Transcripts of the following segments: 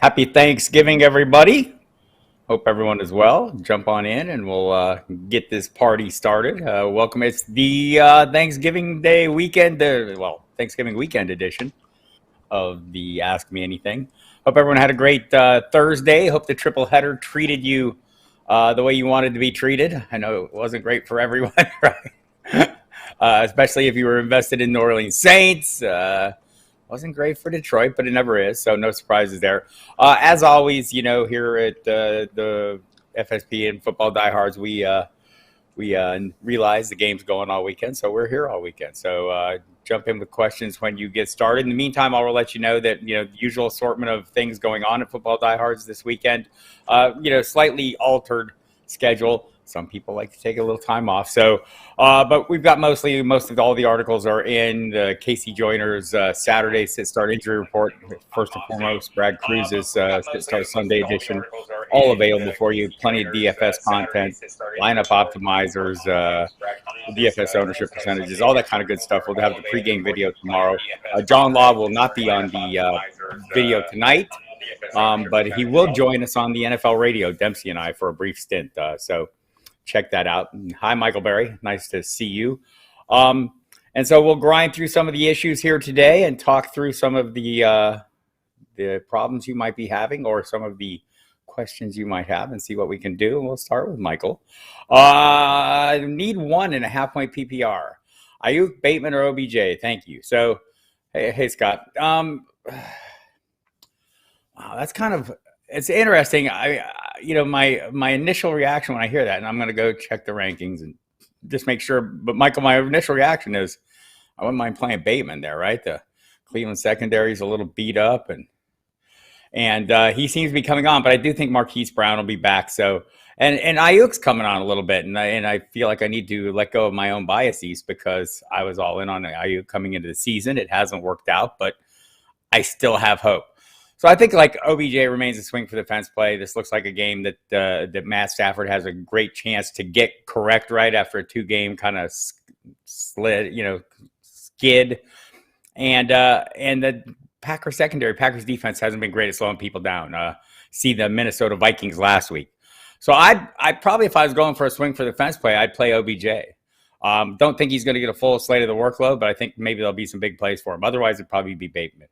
Happy Thanksgiving, everybody. Hope everyone is well. Jump on in and we'll get this party started. Welcome. It's the Thanksgiving Day weekend, Thanksgiving weekend edition of the Ask Me Anything. Hope everyone had a great Thursday. Hope the triple header treated you the way you wanted to be treated. I know it wasn't great for everyone, right? Especially if you were invested in New Orleans Saints. Wasn't great for Detroit, but it never is, so no surprises there. As always, here at the FSP and Football Diehards, we realize the game's going all weekend, so we're here all weekend. So jump in with questions when you get started. In the meantime, I'll let you know that the usual assortment of things going on at Football Diehards this weekend. Slightly altered schedule. Some people like to take a little time off. So, but we've got most of all the articles are in the Casey Joyner's Saturday sit start injury report. First and foremost, Brad Cruz's sit start Sunday edition, all available for you. Plenty of DFS content, lineup optimizers, DFS ownership percentages, all that kind of good stuff. We'll have the pregame video tomorrow. John Law will not be on the video tonight. But he will join us on the NFL radio, Dempsey and I, for a brief stint. So check that out. Hi, Michael Berry. Nice to see you. And so we'll grind through some of the issues here today and talk through some of the problems you might be having or some of the questions you might have and see what we can do. And we'll start with Michael. Need 1.5 point PPR. Ayuk, Bateman, or OBJ? Thank you. So, hey Scott. Wow, that's it's interesting. My initial reaction when I hear that, and I'm going to go check the rankings and just make sure. But Michael, my initial reaction is I wouldn't mind playing Bateman there, right? The Cleveland secondary is a little beat up, and he seems to be coming on. But I do think Marquise Brown will be back. So and Ayuk's coming on a little bit, and I feel like I need to let go of my own biases because I was all in on Ayuk coming into the season. It hasn't worked out, but I still have hope. So I think like OBJ remains a swing for the fence play. This looks like a game that Matt Stafford has a great chance to get correct right after a 2-game kind of skid. And the Packers defense hasn't been great at slowing people down. See the Minnesota Vikings last week. So I'd probably, if I was going for a swing for the fence play, I'd play OBJ. Don't think he's going to get a full slate of the workload, but I think maybe there'll be some big plays for him. Otherwise, it'd probably be Bateman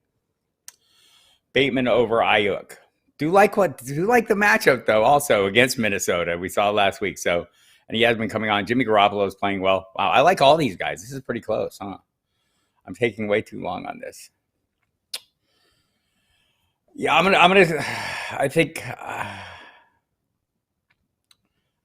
over Ayuk. Do like the matchup though, also against Minnesota. We saw last week. So, and he has been coming on. Jimmy Garoppolo is playing well. Wow, I like all these guys. This is pretty close, huh? I'm taking way too long on this. Yeah, I think I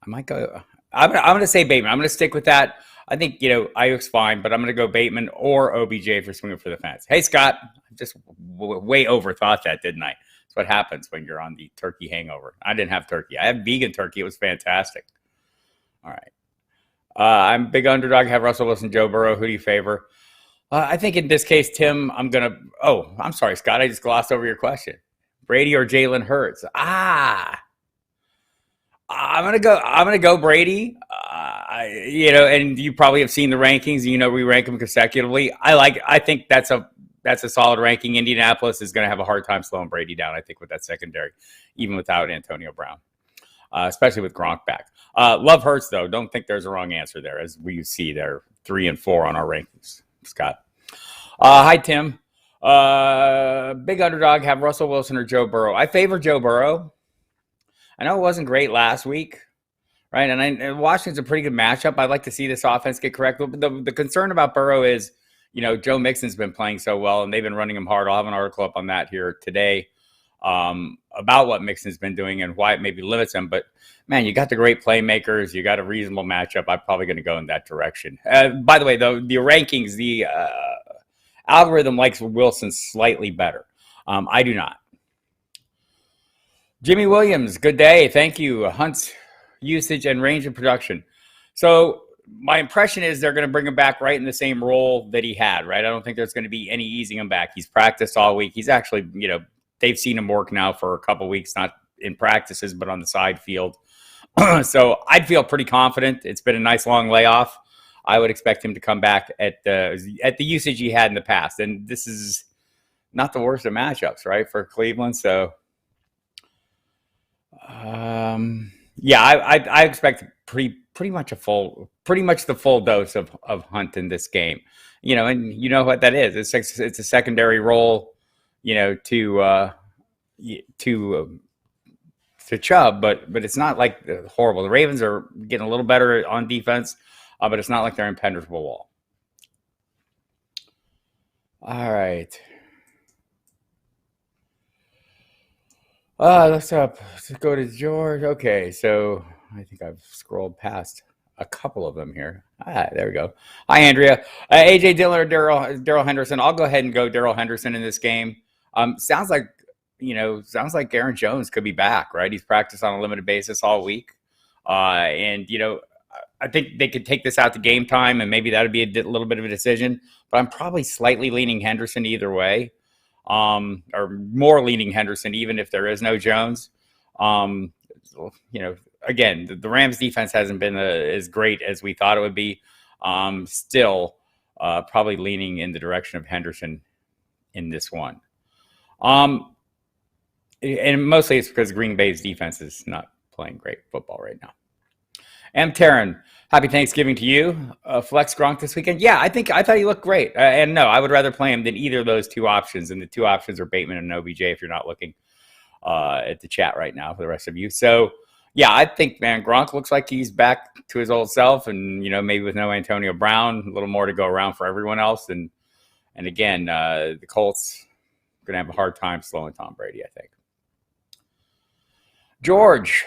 might go. I'm gonna say Bateman. I'm gonna stick with that. I think, Ayuk's fine, but I'm going to go Bateman or OBJ for swinging for the fence. Hey, Scott, I just way overthought that, didn't I? That's what happens when you're on the turkey hangover. I didn't have turkey. I had vegan turkey. It was fantastic. All right. I'm a big underdog. I have Russell Wilson, Joe Burrow. Who do you favor? I think in this case, Tim, I'm sorry, Scott. I just glossed over your question. Brady or Jalen Hurts? I'm gonna go Brady. And you probably have seen the rankings. We rank them consecutively. I think that's a solid ranking. Indianapolis is going to have a hard time slowing Brady down, I think, with that secondary, even without Antonio Brown, especially with Gronk back. Love Hurts, though. Don't think there's a wrong answer there, as we see they're 3 and 4 on our rankings. Scott. Hi, Tim. Big underdog, have Russell Wilson or Joe Burrow. I favor Joe Burrow. I know it wasn't great last week. Right, and Washington's a pretty good matchup. I'd like to see this offense get correct. The concern about Burrow is, Joe Mixon's been playing so well, and they've been running him hard. I'll have an article up on that here today about what Mixon's been doing and why it maybe limits him. But, man, you got the great playmakers. You got a reasonable matchup. I'm probably going to go in that direction. By the way, though, the rankings, the algorithm likes Wilson slightly better. I do not. Jimmy Williams, good day. Thank you. Hunt's usage and range of production. So my impression is they're going to bring him back right in the same role that he had, right? I don't think there's going to be any easing him back. He's practiced all week. He's actually, they've seen him work now for a couple of weeks, not in practices, but on the side field. So I'd feel pretty confident. It's been a nice long layoff. I would expect him to come back at the usage he had in the past. And this is not the worst of matchups, right, for Cleveland. So Yeah, I expect pretty much the full dose of Hunt in this game. And you know what that is. It's a secondary role, to to Chubb, but it's not like horrible. The Ravens are getting a little better on defense, but it's not like they're impenetrable wall. All right. Let's go to George. Okay, so I think I've scrolled past a couple of them here. There we go. Hi, Andrea. AJ Dillon or Daryl Henderson? I'll go ahead and go Daryl Henderson in this game. Sounds like Aaron Jones could be back, right? He's practiced on a limited basis all week, and I think they could take this out to game time, and maybe that would be a little bit of a decision. But I'm probably slightly leaning Henderson either way. Or more leaning Henderson, even if there is no Jones. Again, the Rams defense hasn't been as great as we thought it would be. Still, probably leaning in the direction of Henderson in this one. And mostly it's because Green Bay's defense is not playing great football right now. M. Taryn, happy Thanksgiving to you. Flex Gronk this weekend. Yeah, I thought he looked great. And no, I would rather play him than either of those two options. And the two options are Bateman and OBJ if you're not looking at the chat right now for the rest of you. So, yeah, I think, man, Gronk looks like he's back to his old self. And, maybe with no Antonio Brown, a little more to go around for everyone else. And again, the Colts are going to have a hard time slowing Tom Brady, I think. George,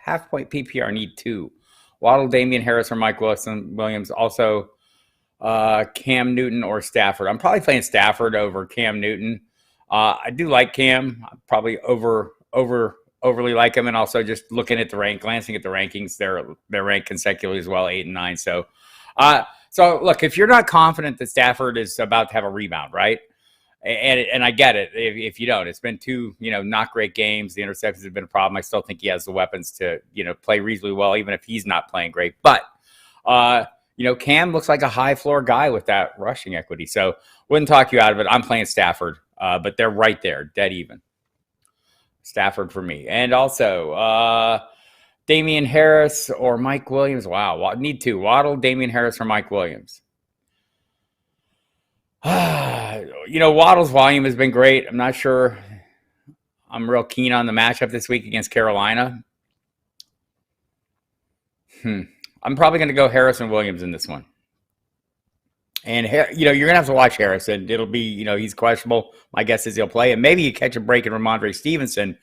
half-point PPR need 2. Waddle, Damian Harris, or Mike Williams. Also, Cam Newton or Stafford. I'm probably playing Stafford over Cam Newton. I do like Cam. I probably overly like him, and also just glancing at the rankings, they're ranked consecutively as well, 8 and 9. So look, if you're not confident that Stafford is about to have a rebound, right? And I get it if you don't. It's been 2, not great games. The interceptions have been a problem. I still think he has the weapons to, play reasonably well, even if he's not playing great. But, Cam looks like a high floor guy with that rushing equity. So wouldn't talk you out of it. I'm playing Stafford, but they're right there, dead even. Stafford for me. And also, Damian Harris or Mike Williams. Wow, need 2. Waddle, Damian Harris, or Mike Williams. Waddle's volume has been great. I'm not sure I'm real keen on the matchup this week against Carolina. I'm probably going to go Harrison Williams in this one. And, you're going to have to watch Harrison. It'll be, he's questionable. My guess is he'll play. And maybe you catch a break in Ramondre Stevenson,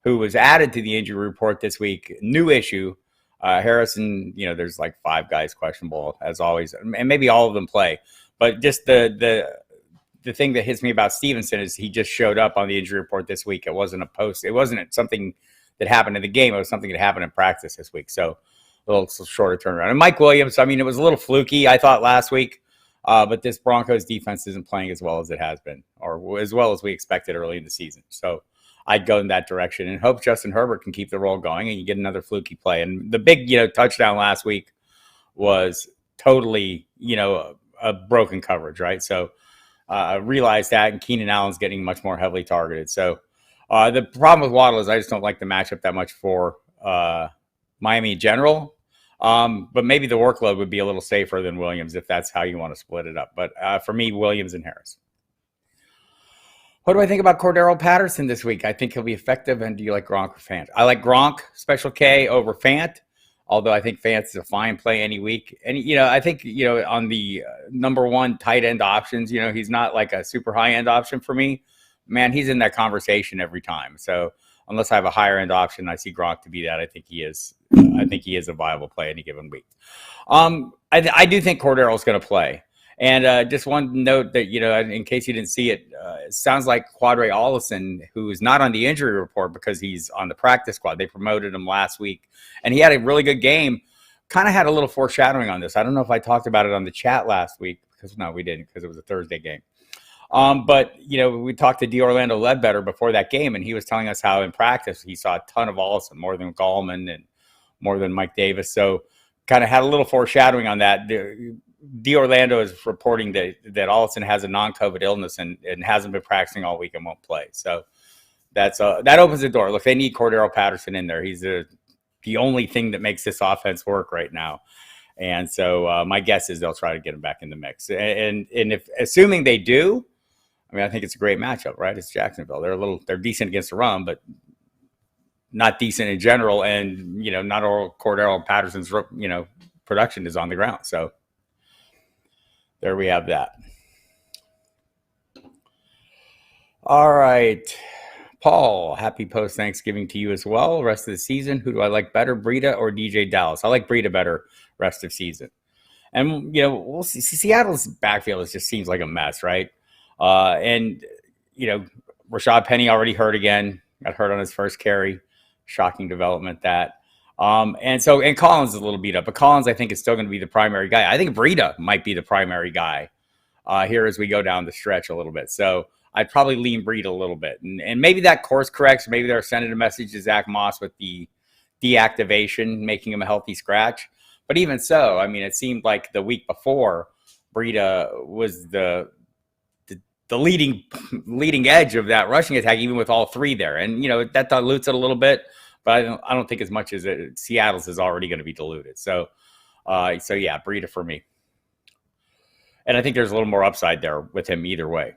who was added to the injury report this week. New issue. Harrison, there's like 5 guys questionable, as always. And maybe all of them play. But just the thing that hits me about Stevenson is he just showed up on the injury report this week. It wasn't a post. It wasn't something that happened in the game. It was something that happened in practice this week. So a little shorter turnaround. And Mike Williams, it was a little fluky, I thought, last week. But this Broncos defense isn't playing as well as it has been, or as well as we expected early in the season. So I'd go in that direction and hope Justin Herbert can keep the roll going and you get another fluky play. And the big, touchdown last week was totally, a broken coverage, right? So I realized that, and Keenan Allen's getting much more heavily targeted. So the problem with Waddle is I just don't like the matchup that much for Miami in general. But maybe the workload would be a little safer than Williams if that's how you want to split it up. But for me, Williams and Harris. What do I think about Cordaro Patterson this week? I think he'll be effective. And do you like Gronk or Fant? I like Gronk, Special K, over Fant. Although I think Fant is a fine play any week. And, I think, on the number 1 tight end options, he's not like a super high end option for me. Man, he's in that conversation every time. So unless I have a higher end option, I see Gronk to be that. I think he is a viable play any given week. I do think Cordero is going to play. And just one note that, in case you didn't see it, it sounds like Quadre Ollison, who is not on the injury report because he's on the practice squad. They promoted him last week, and he had a really good game. Kind of had a little foreshadowing on this. I don't know if I talked about it on the chat last week, because no, we didn't, because it was a Thursday game. But, we talked to D'Orlando Ledbetter before that game, and he was telling us how in practice he saw a ton of Ollison, more than Gallman and more than Mike Davis. So kind of had a little foreshadowing on that. D'Orlando is reporting that Ollison has a non-COVID illness and hasn't been practicing all week and won't play. So that opens the door. Look, they need Cordaro Patterson in there. He's the only thing that makes this offense work right now. And so my guess is they'll try to get him back in the mix. And if assuming they do, I mean, I think it's a great matchup, right? It's Jacksonville. They're decent against the run, but not decent in general. And, not all Cordaro Patterson's, production is on the ground. So there we have that. All right. Paul, happy post-Thanksgiving to you as well. Rest of the season, who do I like better, Breida or DJ Dallas? I like Breida better rest of season. And, we'll see. Seattle's backfield just seems like a mess, right? And Rashad Penny already hurt again. Got hurt on his first carry. Shocking development that. And Collins is a little beat up. But Collins, I think, is still going to be the primary guy. I think Breida might be the primary guy here as we go down the stretch a little bit. So I'd probably lean Breida a little bit. And maybe that course corrects. Maybe they're sending a message to Zach Moss with the deactivation, making him a healthy scratch. But even so, I mean, it seemed like the week before, Breida was the leading edge of that rushing attack, even with all three there. And, that dilutes it a little bit. But I don't think as much as Seattle's is already going to be diluted. So yeah, Breida for me. And I think there's a little more upside there with him either way.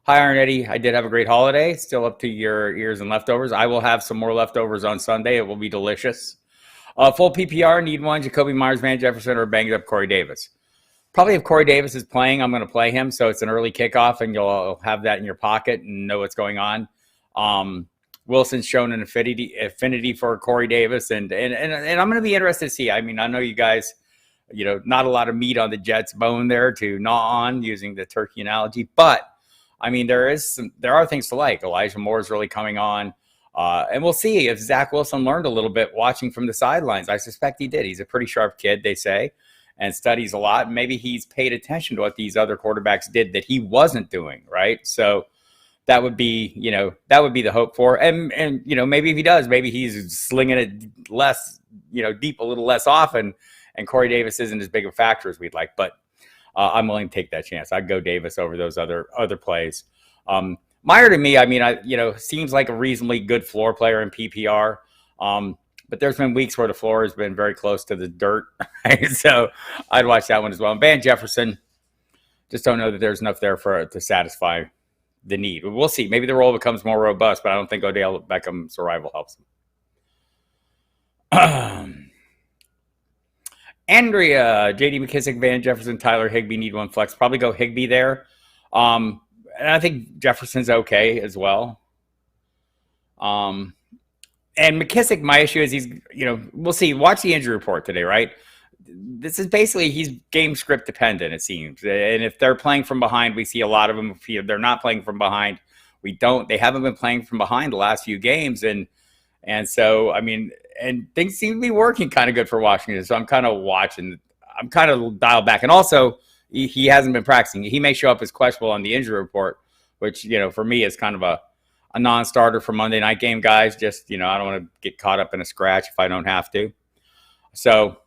Hi, Iron Eddie. I did have a great holiday. Still up to your ears and leftovers. I will have some more leftovers on Sunday. It will be delicious. Full PPR, need one. Jacoby Myers, Van Jefferson, or banged up Corey Davis. Probably if Corey Davis is playing, I'm going to play him. So it's an early kickoff, and you'll have that in your pocket and know what's going on. Wilson's shown an affinity for Corey Davis, and I'm going to be interested to see. I mean, I know you guys, not a lot of meat on the Jets' bone there to gnaw on, using the turkey analogy, but I mean, there are things to like. Elijah Moore is really coming on. And we'll see if Zach Wilson learned a little bit watching from the sidelines. I suspect he did. He's a pretty sharp kid, they say, and studies a lot. Maybe he's paid attention to what these other quarterbacks did that he wasn't doing, right? So that would be the hope for. And maybe if he does, maybe he's slinging it less, deep a little less often, and Corey Davis isn't as big a factor as we'd like. But I'm willing to take that chance. I'd go Davis over those other plays. Meyer to me, I mean, seems like a reasonably good floor player in PPR. But there's been weeks where the floor has been very close to the dirt. Right? So I'd watch that one as well. And Van Jefferson, just don't know that there's enough there to satisfy the need. We'll see. Maybe the role becomes more robust, but I don't think Odell Beckham's arrival helps him. Andrea, J.D. McKissick, Van Jefferson, Tyler Higbee, need one flex. Probably go Higbee there. And I think Jefferson's okay as well. And McKissick, my issue is he's, we'll see. Watch the injury report today, right? This is basically, he's game script dependent, it seems. And if they're playing from behind, we see a lot of them. If they're not playing from behind, we don't. They haven't been playing from behind the last few games. And so, I mean, and things seem to be working kind of good for Washington. So I'm kind of watching. I'm kind of dialed back. And also, he hasn't been practicing. He may show up as questionable on the injury report, which, for me is kind of a non-starter for Monday night game, guys. Just, I don't want to get caught up in a scratch if I don't have to. So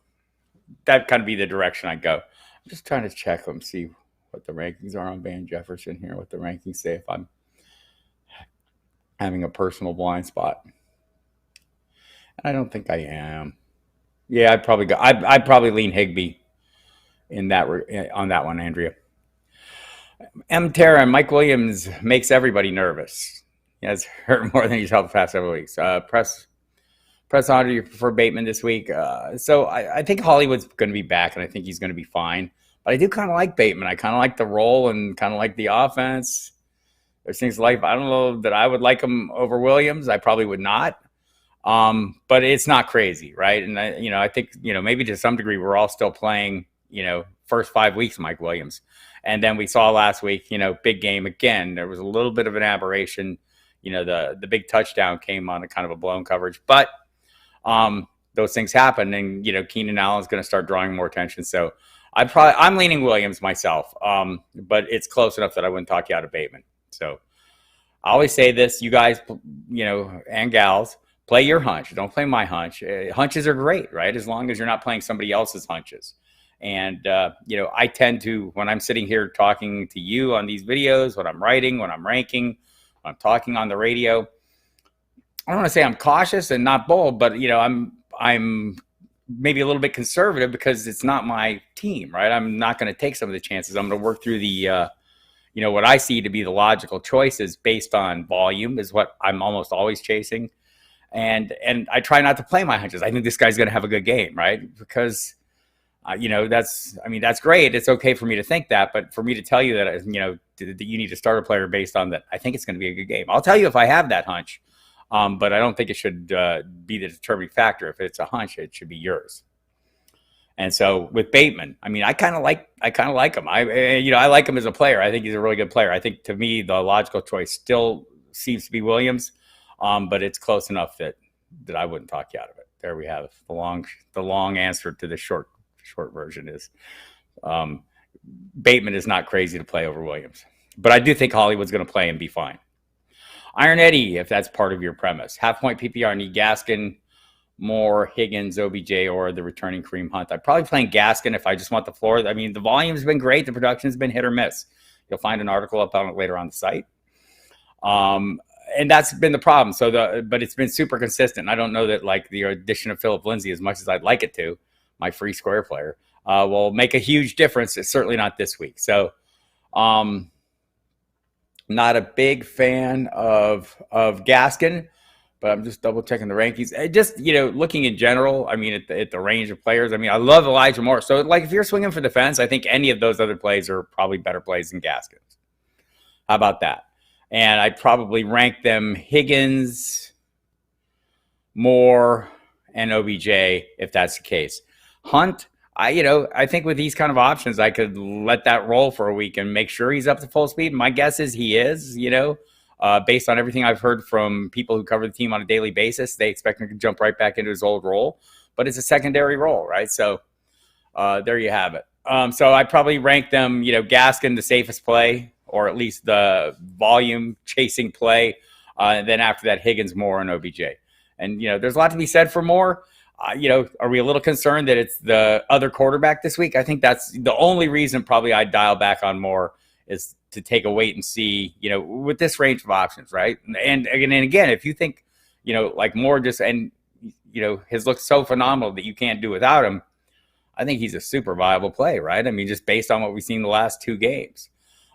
that'd kind of be the direction I'd go. I'm just trying to check them, see what the rankings are on Van Jefferson here, what the rankings say if I'm having a personal blind spot. I don't think I am. Yeah, I'd probably go. I'd probably lean Higbee on that one, Andrea. M. Tara, Mike Williams makes everybody nervous. He has hurt more than he's helped the past several weeks. Press on, do you prefer Bateman this week? So I think Hollywood's going to be back, and I think he's going to be fine. But I do kind of like Bateman. I kind of like the role and kind of like the offense. There's things like, I don't know that I would like him over Williams. I probably would not. But it's not crazy, right? And I think, maybe to some degree we're all still playing, first 5 weeks Mike Williams. And then we saw last week, big game again. There was a little bit of an aberration. The big touchdown came on a kind of a blown coverage, but those things happen, and Keenan Allen's going to start drawing more attention. So I'm leaning Williams myself. But it's close enough that I wouldn't talk you out of Bateman. So I always say this, you guys, and gals, play your hunch. Don't play my hunch. Hunches are great, right? As long as you're not playing somebody else's hunches. And, I tend to, when I'm sitting here talking to you on these videos, when I'm writing, when I'm ranking, I'm talking on the radio, I don't want to say I'm cautious and not bold, but I'm maybe a little bit conservative because it's not my team, right? I'm not going to take some of the chances. I'm going to work through the what I see to be the logical choices based on volume is what I'm almost always chasing. And I try not to play my hunches. I think this guy's going to have a good game, right? Because, that's great. It's okay for me to think that. But for me to tell you that, that you need to start a player based on that, I think it's going to be a good game. I'll tell you if I have that hunch. But I don't think it should be the determining factor. If it's a hunch, it should be yours. And so with Bateman, I kind of like him. I like him as a player. I think he's a really good player. I think to me the logical choice still seems to be Williams, but it's close enough that I wouldn't talk you out of it. There we have the long answer to the short version is Bateman is not crazy to play over Williams, but I do think Hollywood's going to play and be fine. Iron Eddie, if that's part of your premise. Half-point PPR, need Gaskin, Moore, Higgins, OBJ, or the returning Kareem Hunt. I'm probably playing Gaskin if I just want the floor. The volume's been great. The production's been hit or miss. You'll find an article up on it later on the site. And that's been the problem. But it's been super consistent. I don't know that the addition of Phillip Lindsay, as much as I'd like it to, my free square player, will make a huge difference. It's certainly not this week. So, not a big fan of Gaskin, but I'm just double checking the rankings. Just, looking in general, at the range of players, I love Elijah Moore. So if you're swinging for the fence, I think any of those other plays are probably better plays than Gaskins. How about that? And I'd probably rank them Higgins, Moore, and OBJ if that's the case. Hunt, I think with these kind of options, I could let that roll for a week and make sure he's up to full speed. My guess is he is, based on everything I've heard from people who cover the team on a daily basis. They expect him to jump right back into his old role, but it's a secondary role, right? So there you have it. So I probably rank them, Gaskin, the safest play, or at least the volume chasing play. And then after that, Higgins, Moore, and OBJ. And, there's a lot to be said for Moore. Are we a little concerned that it's the other quarterback this week? I think that's the only reason probably I'd dial back on Moore is to take a wait and see, with this range of options, right? And again, if you think, Moore just, and, has looked so phenomenal that you can't do without him, I think he's a super viable play, right? Just based on what we've seen the last two games.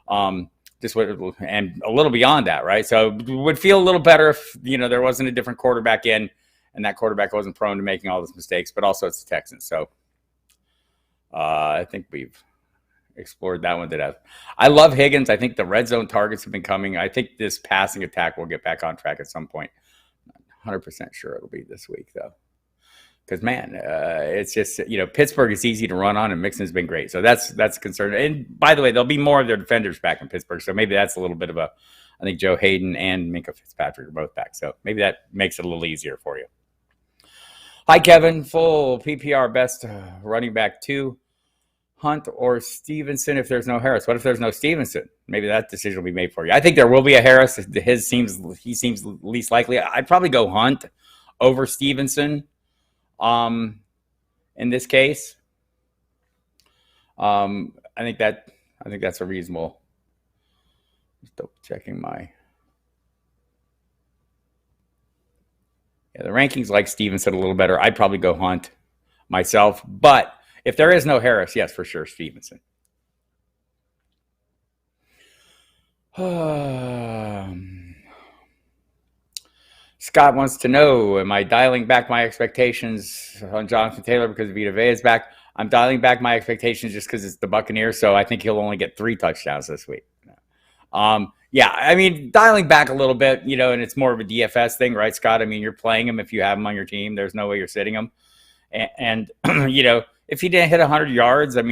And a little beyond that, right? So it would feel a little better if, there wasn't a different quarterback in, and that quarterback wasn't prone to making all those mistakes, but also it's the Texans. So I think we've explored that one to death. I love Higgins. I think the red zone targets have been coming. I think this passing attack will get back on track at some point. Not 100% sure it'll be this week, though. Because, man, it's just, Pittsburgh is easy to run on, and Mixon's been great. So that's a concern. And, by the way, there'll be more of their defenders back in Pittsburgh. So maybe that's a little bit of I think Joe Hayden and Minkah Fitzpatrick are both back. So maybe that makes it a little easier for you. Hi, Kevin. Full PPR best running back 2, Hunt or Stevenson if there's no Harris. What if there's no Stevenson? Maybe that decision will be made for you. I think there will be a Harris. He seems least likely. I'd probably go Hunt over Stevenson in this case. I think that's a reasonable. Just double checking my. Yeah, the rankings like Stevenson a little better. I'd probably go Hunt myself. But if there is no Harris, yes, for sure, Stevenson. Scott wants to know, am I dialing back my expectations on Jonathan Taylor because Vita Vea is back? I'm dialing back my expectations just because it's the Buccaneers, so I think he'll only get 3 touchdowns this week. Yeah, dialing back a little bit, and it's more of a DFS thing, right, Scott? You're playing him if you have him on your team. There's no way you're sitting him. And if he didn't hit 100 yards, it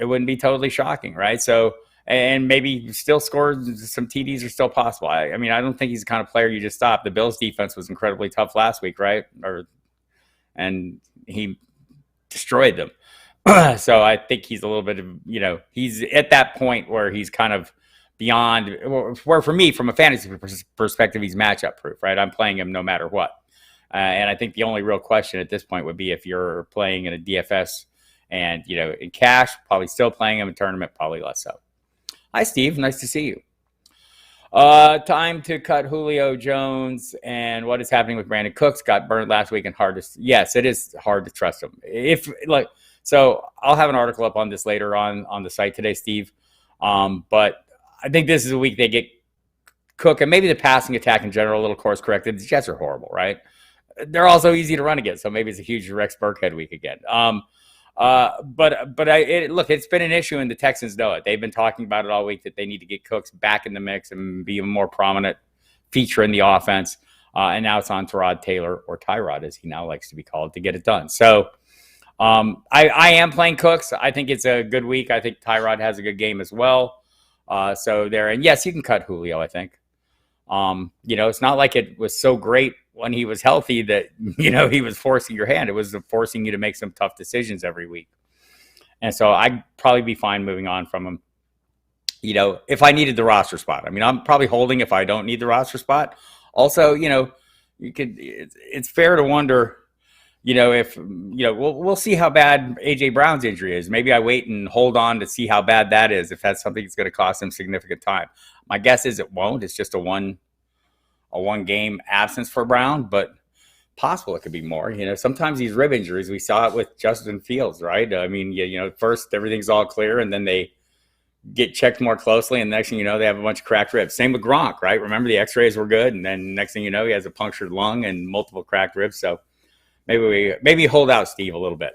wouldn't be totally shocking, right? So, and maybe still score some TDs are still possible. I don't think he's the kind of player you just stop. The Bills' defense was incredibly tough last week, right? And he destroyed them. So I think he's a little bit of, he's at that point where he's kind of beyond, where for me, from a fantasy perspective, he's matchup proof, right? I'm playing him no matter what. And I think the only real question at this point would be if you're playing in a DFS and, in cash, probably still playing him in tournament, probably less so. Hi, Steve. Nice to see you. Time to cut Julio Jones, and what is happening with Brandon Cooks? Got burned last week, and yes, it is hard to trust him. So I'll have an article up on this later on the site today, Steve. But I think this is a week they get Cook, and maybe the passing attack in general a little course corrected. The Jets are horrible, right? They're also easy to run against, so maybe it's a huge Rex Burkhead week again. Look, it's been an issue, and the Texans know it. They've been talking about it all week that they need to get Cooks back in the mix and be a more prominent feature in the offense. And now it's on Tyrod Taylor, or Tyrod as he now likes to be called, to get it done. So I am playing Cooks. I think it's a good week. I think Tyrod has a good game as well. And yes, you can cut Julio, I think. It's not like it was so great when he was healthy that, he was forcing your hand. It was forcing you to make some tough decisions every week. And so I'd probably be fine moving on from him. If I needed the roster spot, I'm probably holding if I don't need the roster spot. Also, it's fair to wonder, we'll see how bad AJ Brown's injury is. Maybe I wait and hold on to see how bad that is, if that's something that's going to cost him significant time. My guess is it won't. It's just a one game absence for Brown, but possible it could be more. Sometimes these rib injuries, we saw it with Justin Fields, right? First everything's all clear, and then they get checked more closely, and next thing you know, they have a bunch of cracked ribs. Same with Gronk, right? Remember, the x-rays were good, and then next thing you know, he has a punctured lung and multiple cracked ribs. So maybe hold out, Steve, a little bit.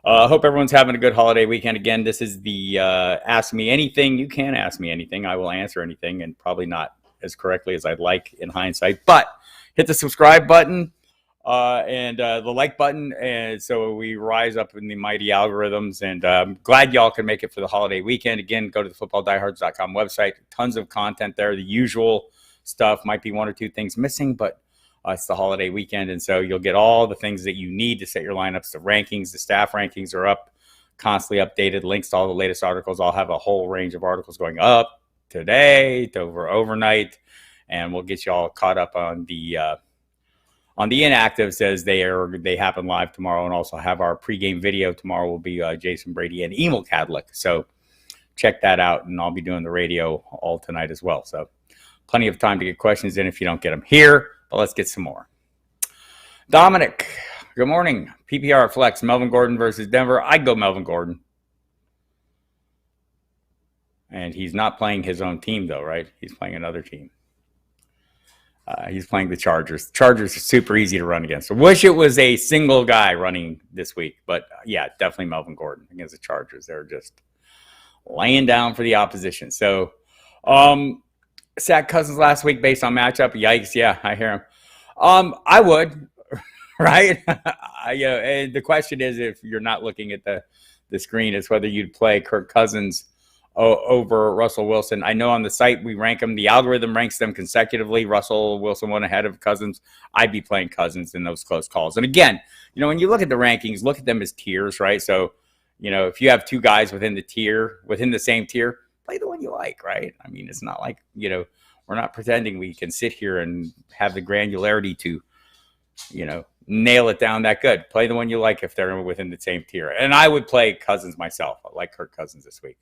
Hope everyone's having a good holiday weekend. Again, this is the Ask Me Anything. You can ask me anything. I will answer anything, and probably not as correctly as I'd like in hindsight. But hit the subscribe button and the like button, and so we rise up in the mighty algorithms. And I'm glad y'all can make it for the holiday weekend. Again, go to the footballdiehards.com website. Tons of content there. The usual stuff. Might be one or two things missing, but it's the holiday weekend, and so you'll get all the things that you need to set your lineups. The rankings, the staff rankings are up, constantly updated. Links to all the latest articles. I'll have a whole range of articles going up today to overnight, and we'll get you all caught up on the inactives as they happen live tomorrow, and also have our pregame video tomorrow. Will be Jason Brady and Emil Cadlick. So check that out, and I'll be doing the radio all tonight as well. So plenty of time to get questions in if you don't get them here. But let's get some more. Dominic, good morning. PPR flex, Melvin Gordon versus Denver. I'd go Melvin Gordon. And he's not playing his own team, though, right? He's playing another team. He's playing the Chargers. The Chargers are super easy to run against. I wish it was a single guy running this week. But, yeah, definitely Melvin Gordon against the Chargers. They're just laying down for the opposition. So, sacked Cousins last week based on matchup. Yikes! Yeah, I hear him. I would, right? And the question is, if you're not looking at the screen, is whether you'd play Kirk Cousins over Russell Wilson. I know on the site we rank them. The algorithm ranks them consecutively. Russell Wilson went ahead of Cousins. I'd be playing Cousins in those close calls. And again, when you look at the rankings, look at them as tiers, right? So, if you have two guys within the same tier, play the one you like, right? It's not like, we're not pretending we can sit here and have the granularity to, nail it down that good. Play the one you like if they're within the same tier. And I would play Cousins myself. I like Kirk Cousins this week.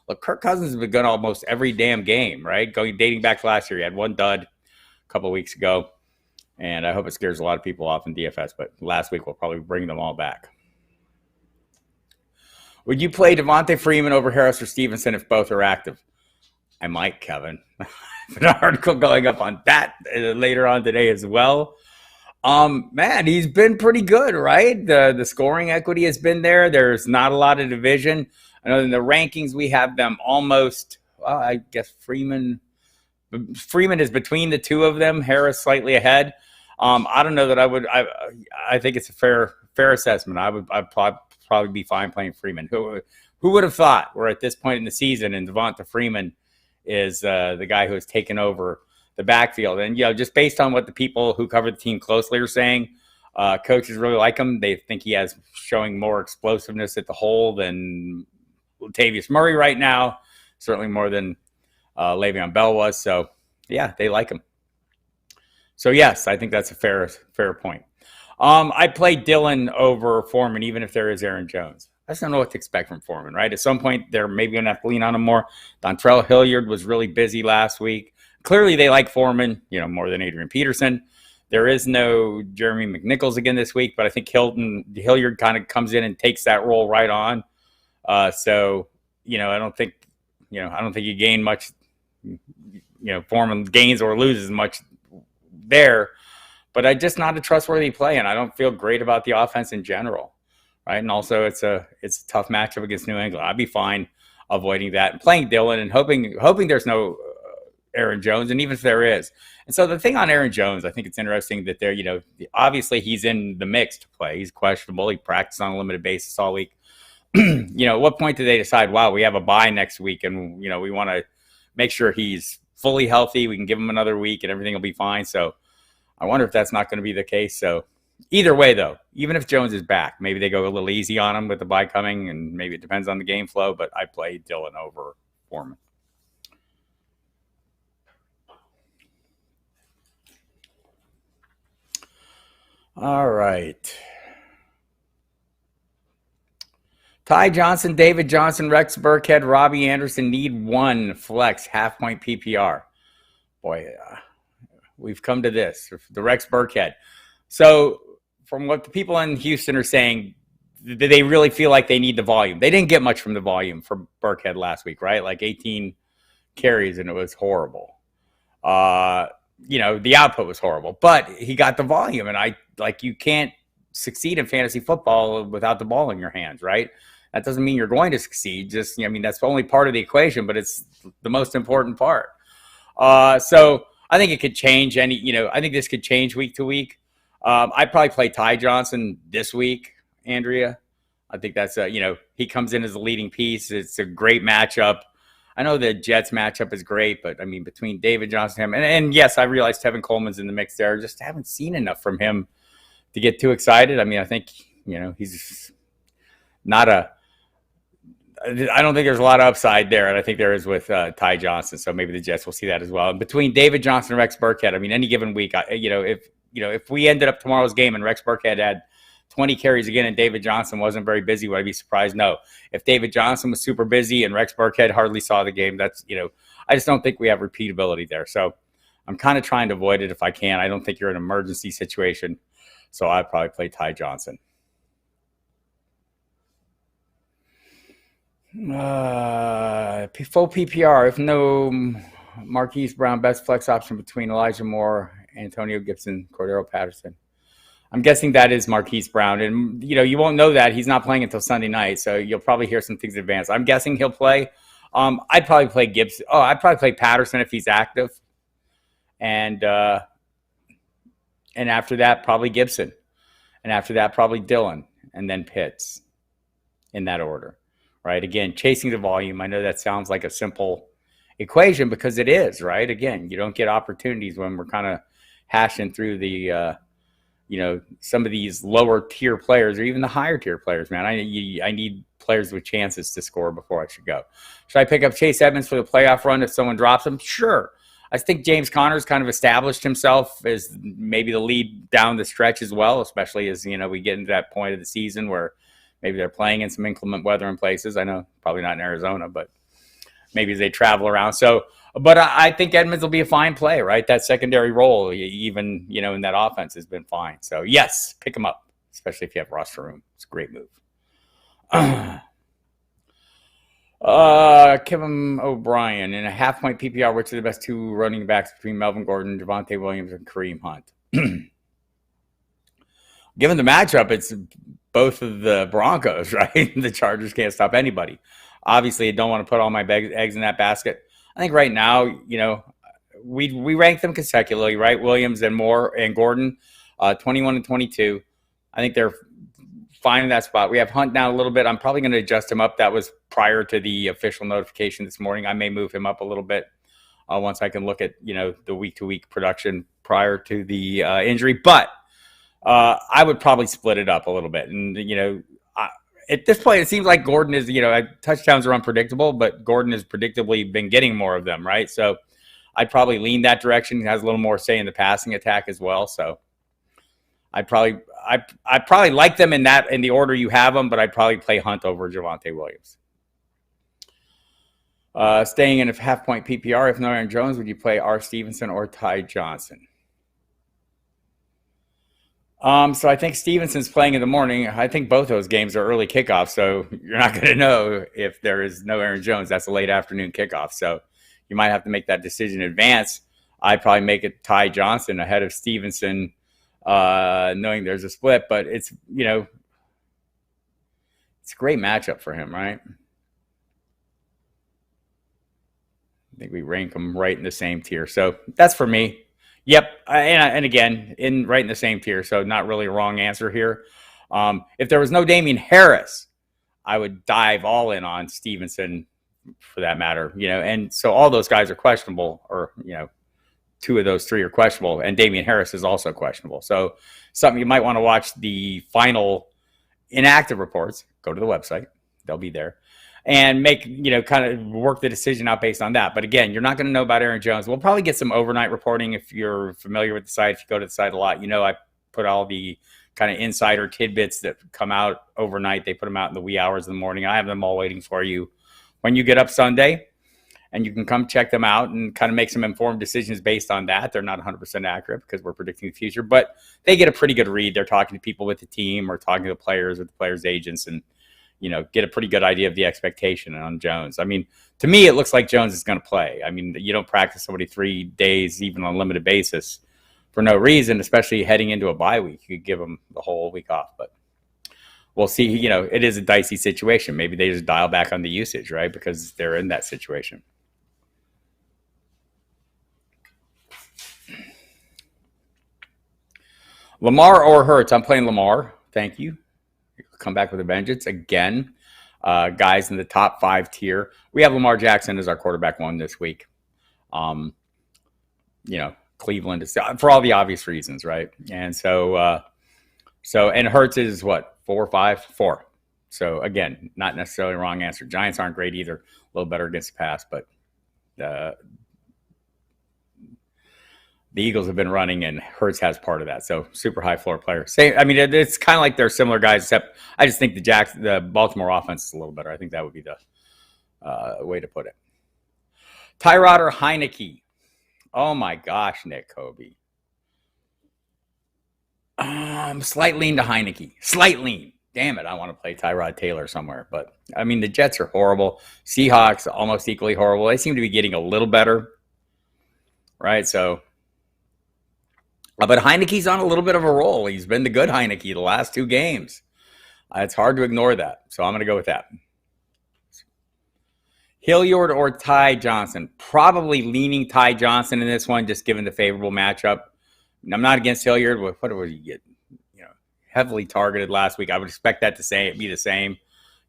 Look, Kirk Cousins has been good almost every damn game, right? Dating back to last year. He had one dud a couple of weeks ago. And I hope it scares a lot of people off in DFS, but last week we'll probably bring them all back. Would you play Devonta Freeman over Harris or Stevenson if both are active? I might, Kevin. An article going up on that later on today as well. Man, he's been pretty good, right? The scoring equity has been there. There's not a lot of division. I know in the rankings we have them almost. I guess Freeman is between the two of them. Harris slightly ahead. I don't know that I would. I think it's a fair assessment. I'd probably be fine playing Freeman. Who would have thought we're at this point in the season and Devonta Freeman is the guy who has taken over the backfield? And, just based on what the people who cover the team closely are saying, coaches really like him. They think he has showing more explosiveness at the hole than Latavius Murray right now, certainly more than Le'Veon Bell was. So, yeah, they like him. So, yes, I think that's a fair point. I play Dillon over Foreman, even if there is Aaron Jones. I just don't know what to expect from Foreman, right? At some point, they're maybe going to have to lean on him more. Dontrell Hilliard was really busy last week. Clearly, they like Foreman, more than Adrian Peterson. There is no Jeremy McNichols again this week, but I think Hilliard kind of comes in and takes that role right on. So, I don't think you gain much. Foreman gains or loses much there, but I just not a trustworthy play, and I don't feel great about the offense in general, right? And also, it's a tough matchup against New England. I'd be fine avoiding that and playing Dillon and hoping there's no Aaron Jones, and even if there is. And so the thing on Aaron Jones, I think it's interesting that obviously he's in the mix to play. He's questionable. He practiced on a limited basis all week. At what point do they decide, wow, we have a bye next week, and we want to make sure he's fully healthy, we can give him another week and everything will be fine. So I wonder if that's not going to be the case. So either way, though, even if Jones is back, maybe they go a little easy on him with the bye coming, and maybe it depends on the game flow, but I play Dillon over Foreman. All right. Ty Johnson, David Johnson, Rex Burkhead, Robbie Anderson need one flex half-point PPR. Boy, we've come to this, the Rex Burkhead. So from what the people in Houston are saying, they really feel like they need the volume. They didn't get much from the volume for Burkhead last week, right? Like 18 carries, and it was horrible. The output was horrible, but he got the volume, and you can't succeed in fantasy football without the ball in your hands, right? That doesn't mean you're going to succeed. That's only part of the equation, but it's the most important part. So I think it could change I think this could change week to week. I'd probably play Ty Johnson this week, Andrea. I think that's he comes in as a leading piece. It's a great matchup. I know the Jets matchup is great, but between David Johnson and yes, I realize Tevin Coleman's in the mix there. Just haven't seen enough from him to get too excited. I think he's not I don't think there's a lot of upside there, and I think there is with Ty Johnson. So maybe the Jets will see that as well. And between David Johnson and Rex Burkhead, any given week, if we ended up tomorrow's game and Rex Burkhead had 20 carries again and David Johnson wasn't very busy, would I be surprised? No. If David Johnson was super busy and Rex Burkhead hardly saw the game, that's I just don't think we have repeatability there. So I'm kind of trying to avoid it if I can. I don't think you're in an emergency situation, so I'd probably play Ty Johnson. Full PPR, if no Marquise Brown, best flex option between Elijah Moore, Antonio Gibson, Cordaro Patterson. I'm guessing that is Marquise Brown, and you won't know that. He's not playing until Sunday night, so you'll probably hear some things in advance. I'm guessing he'll play. I'd probably play Gibson. I'd probably play Patterson if he's active, and after that probably Gibson, and after that probably Dillon, and then Pitts, in that order. Right. Again, chasing the volume. I know that sounds like a simple equation because it is, right? Again, you don't get opportunities when we're kind of hashing through the, some of these lower tier players or even the higher tier players, man. I need players with chances to score before I should go. Should I pick up Chase Edmonds for the playoff run if someone drops him? Sure. I think James Conner's kind of established himself as maybe the lead down the stretch as well, especially as, we get into that point of the season where maybe they're playing in some inclement weather in places. I know probably not in Arizona, but maybe as they travel around. So, but I think Edmonds will be a fine play, right? That secondary role, even, in that offense has been fine. So yes, pick him up, especially if you have roster room. It's a great move. Kevin O'Brien in a half-point PPR, which are the best two running backs between Melvin Gordon, Javonte Williams, and Kareem Hunt? Given the matchup, it's both of the Broncos, right? The Chargers can't stop anybody. Obviously, I don't want to put all my eggs in that basket. I think right now, we rank them consecutively, right? Williams and Moore and Gordon, 21 and 22. I think they're fine in that spot. We have Hunt down a little bit. I'm probably going to adjust him up. That was prior to the official notification this morning. I may move him up a little bit once I can look at, the week-to-week production prior to the injury. But I would probably split it up a little bit. And, at this point, it seems like Gordon is, touchdowns are unpredictable, but Gordon has predictably been getting more of them, right? So I'd probably lean that direction. He has a little more say in the passing attack as well. So I'd probably, I probably like them in the order you have them, but I'd probably play Hunt over Javonte Williams. Staying in a half-point PPR, if no Aaron Jones, would you play R. Stevenson or Ty Johnson? So I think Stevenson's playing in the morning. I think both those games are early kickoffs, so you're not going to know if there is no Aaron Jones. That's a late afternoon kickoff, so you might have to make that decision in advance. I'd probably make it Ty Johnson ahead of Stevenson, knowing there's a split, but it's a great matchup for him, right? I think we rank them right in the same tier. So that's for me. Yep. And again, right in the same tier. So not really a wrong answer here. If there was no Damian Harris, I would dive all in on Stevenson for that matter, and so all those guys are questionable, or, two of those three are questionable, and Damian Harris is also questionable. So something you might want to watch the final inactive reports. Go to the website. They'll be there. And make, kind of work the decision out based on that. But again, you're not going to know about Aaron Jones. We'll probably get some overnight reporting if you're familiar with the site. If you go to the site a lot, I put all the kind of insider tidbits that come out overnight. They put them out in the wee hours of the morning. I have them all waiting for you when you get up Sunday. And you can come check them out and kind of make some informed decisions based on that. They're not 100% accurate because we're predicting the future. But they get a pretty good read. They're talking to people with the team or talking to the players or the players' agents and get a pretty good idea of the expectation on Jones. I mean, to me, it looks like Jones is going to play. I mean, you don't practice somebody 3 days, even on a limited basis, for no reason, especially heading into a bye week. You could give them the whole week off, but we'll see. It is a dicey situation. Maybe they just dial back on the usage, right? Because they're in that situation. Lamar or Hurts? I'm playing Lamar. Thank you. Come back with a vengeance again. Guys in the top 5 tier. We have Lamar Jackson as our quarterback 1 this week. Cleveland is, for all the obvious reasons, right? And and Hurts is what, 4 or 5? 4. So again, not necessarily a wrong answer. Giants aren't great either. A little better against the pass, but the Eagles have been running, and Hurts has part of that. So super high floor player. It's kind of like they're similar guys, except I just think the Baltimore offense is a little better. I think that would be the way to put it. Tyrod or Heineke? Oh my gosh, Nick Kobe. Slight lean to Heineke. Slight lean. Damn it, I want to play Tyrod Taylor somewhere. But, the Jets are horrible. Seahawks almost equally horrible. They seem to be getting a little better, right? So... but Heineke's on a little bit of a roll. He's been the good Heineke the last 2 games. It's hard to ignore that. So I'm going to go with that. Hilliard or Ty Johnson? Probably leaning Ty Johnson in this one, just given the favorable matchup. I'm not against Hilliard. What did he get? Heavily targeted last week. I would expect that to be the same,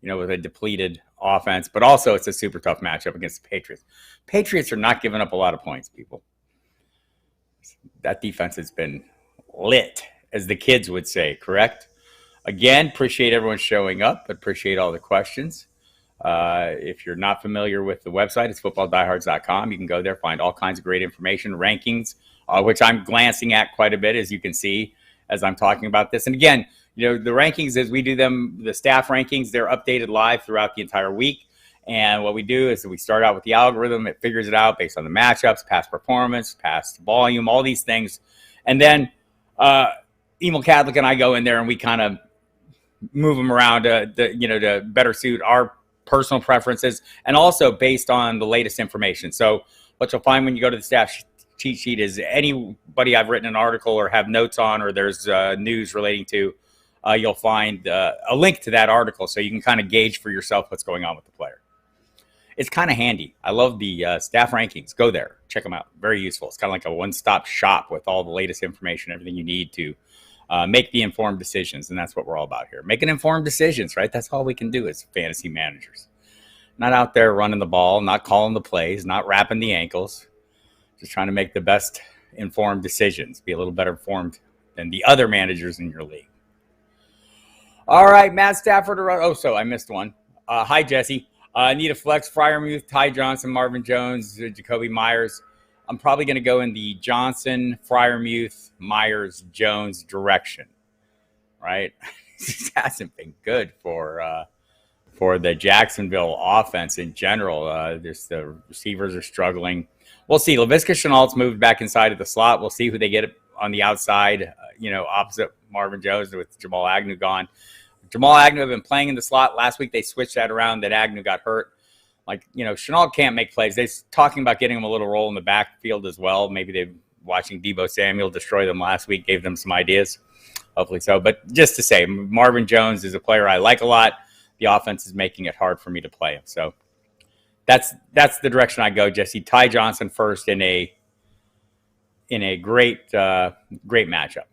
with a depleted offense. But also, it's a super tough matchup against the Patriots. Patriots are not giving up a lot of points, people. That defense has been lit, as the kids would say, correct? Again, appreciate everyone showing up. Appreciate all the questions. If you're not familiar with the website, it's footballdiehards.com. You can go there, find all kinds of great information, rankings, which I'm glancing at quite a bit, as you can see, as I'm talking about this. And again, the rankings, as we do them, the staff rankings, they're updated live throughout the entire week. And what we do is we start out with the algorithm. It figures it out based on the matchups, past performance, past volume, all these things. And then Emil Cadlick and I go in there and we kind of move them around to better suit our personal preferences and also based on the latest information. So what you'll find when you go to the staff cheat sheet is anybody I've written an article or have notes on or there's news relating to, you'll find a link to that article so you can kind of gauge for yourself what's going on with the player. It's kind of handy. I love the staff rankings. Go there. Check them out. Very useful. It's kind of like a one-stop shop with all the latest information, everything you need to make the informed decisions. And that's what we're all about here. Making informed decisions, right? That's all we can do as fantasy managers. Not out there running the ball, not calling the plays, not wrapping the ankles. Just trying to make the best informed decisions. Be a little better informed than the other managers in your league. All right, Matt Stafford. So I missed one. Hi, Jesse. Need a flex, Freiermuth, Ty Johnson, Marvin Jones, Jacoby Myers. I'm probably going to go in the Johnson, Freiermuth, Myers, Jones direction. right? It just hasn't been good for the Jacksonville offense in general. Just the receivers are struggling. We'll see. Laviska Shenault's moved back inside of the slot. We'll see who they get on the outside, opposite Marvin Jones with Jamal Agnew gone. Jamal Agnew had been playing in the slot. Last week they switched that around, that Agnew got hurt. Shenault can't make plays. They're talking about getting him a little role in the backfield as well. Maybe they're watching Deebo Samuel destroy them last week, gave them some ideas. Hopefully so. But just to say, Marvin Jones is a player I like a lot. The offense is making it hard for me to play him. So that's the direction I go, Jesse. Ty Johnson first in a great matchup.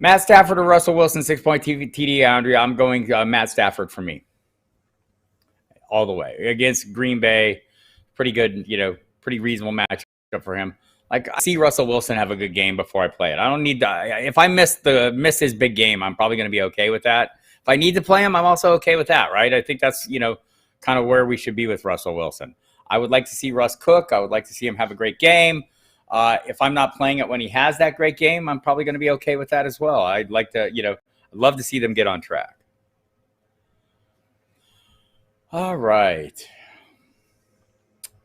Matt Stafford or Russell Wilson, 6-point TD, Andrea. I'm going Matt Stafford for me. All the way. Against Green Bay, pretty good, pretty reasonable matchup for him. I see Russell Wilson have a good game before I play it. I don't need to. If I miss his big game, I'm probably going to be okay with that. If I need to play him, I'm also okay with that, right? I think that's, kind of where we should be with Russell Wilson. I would like to see Russ cook. I would like to see him have a great game. If I'm not playing it when he has that great game, I'm probably going to be okay with that as well. I'd like to, I'd love to see them get on track. All right.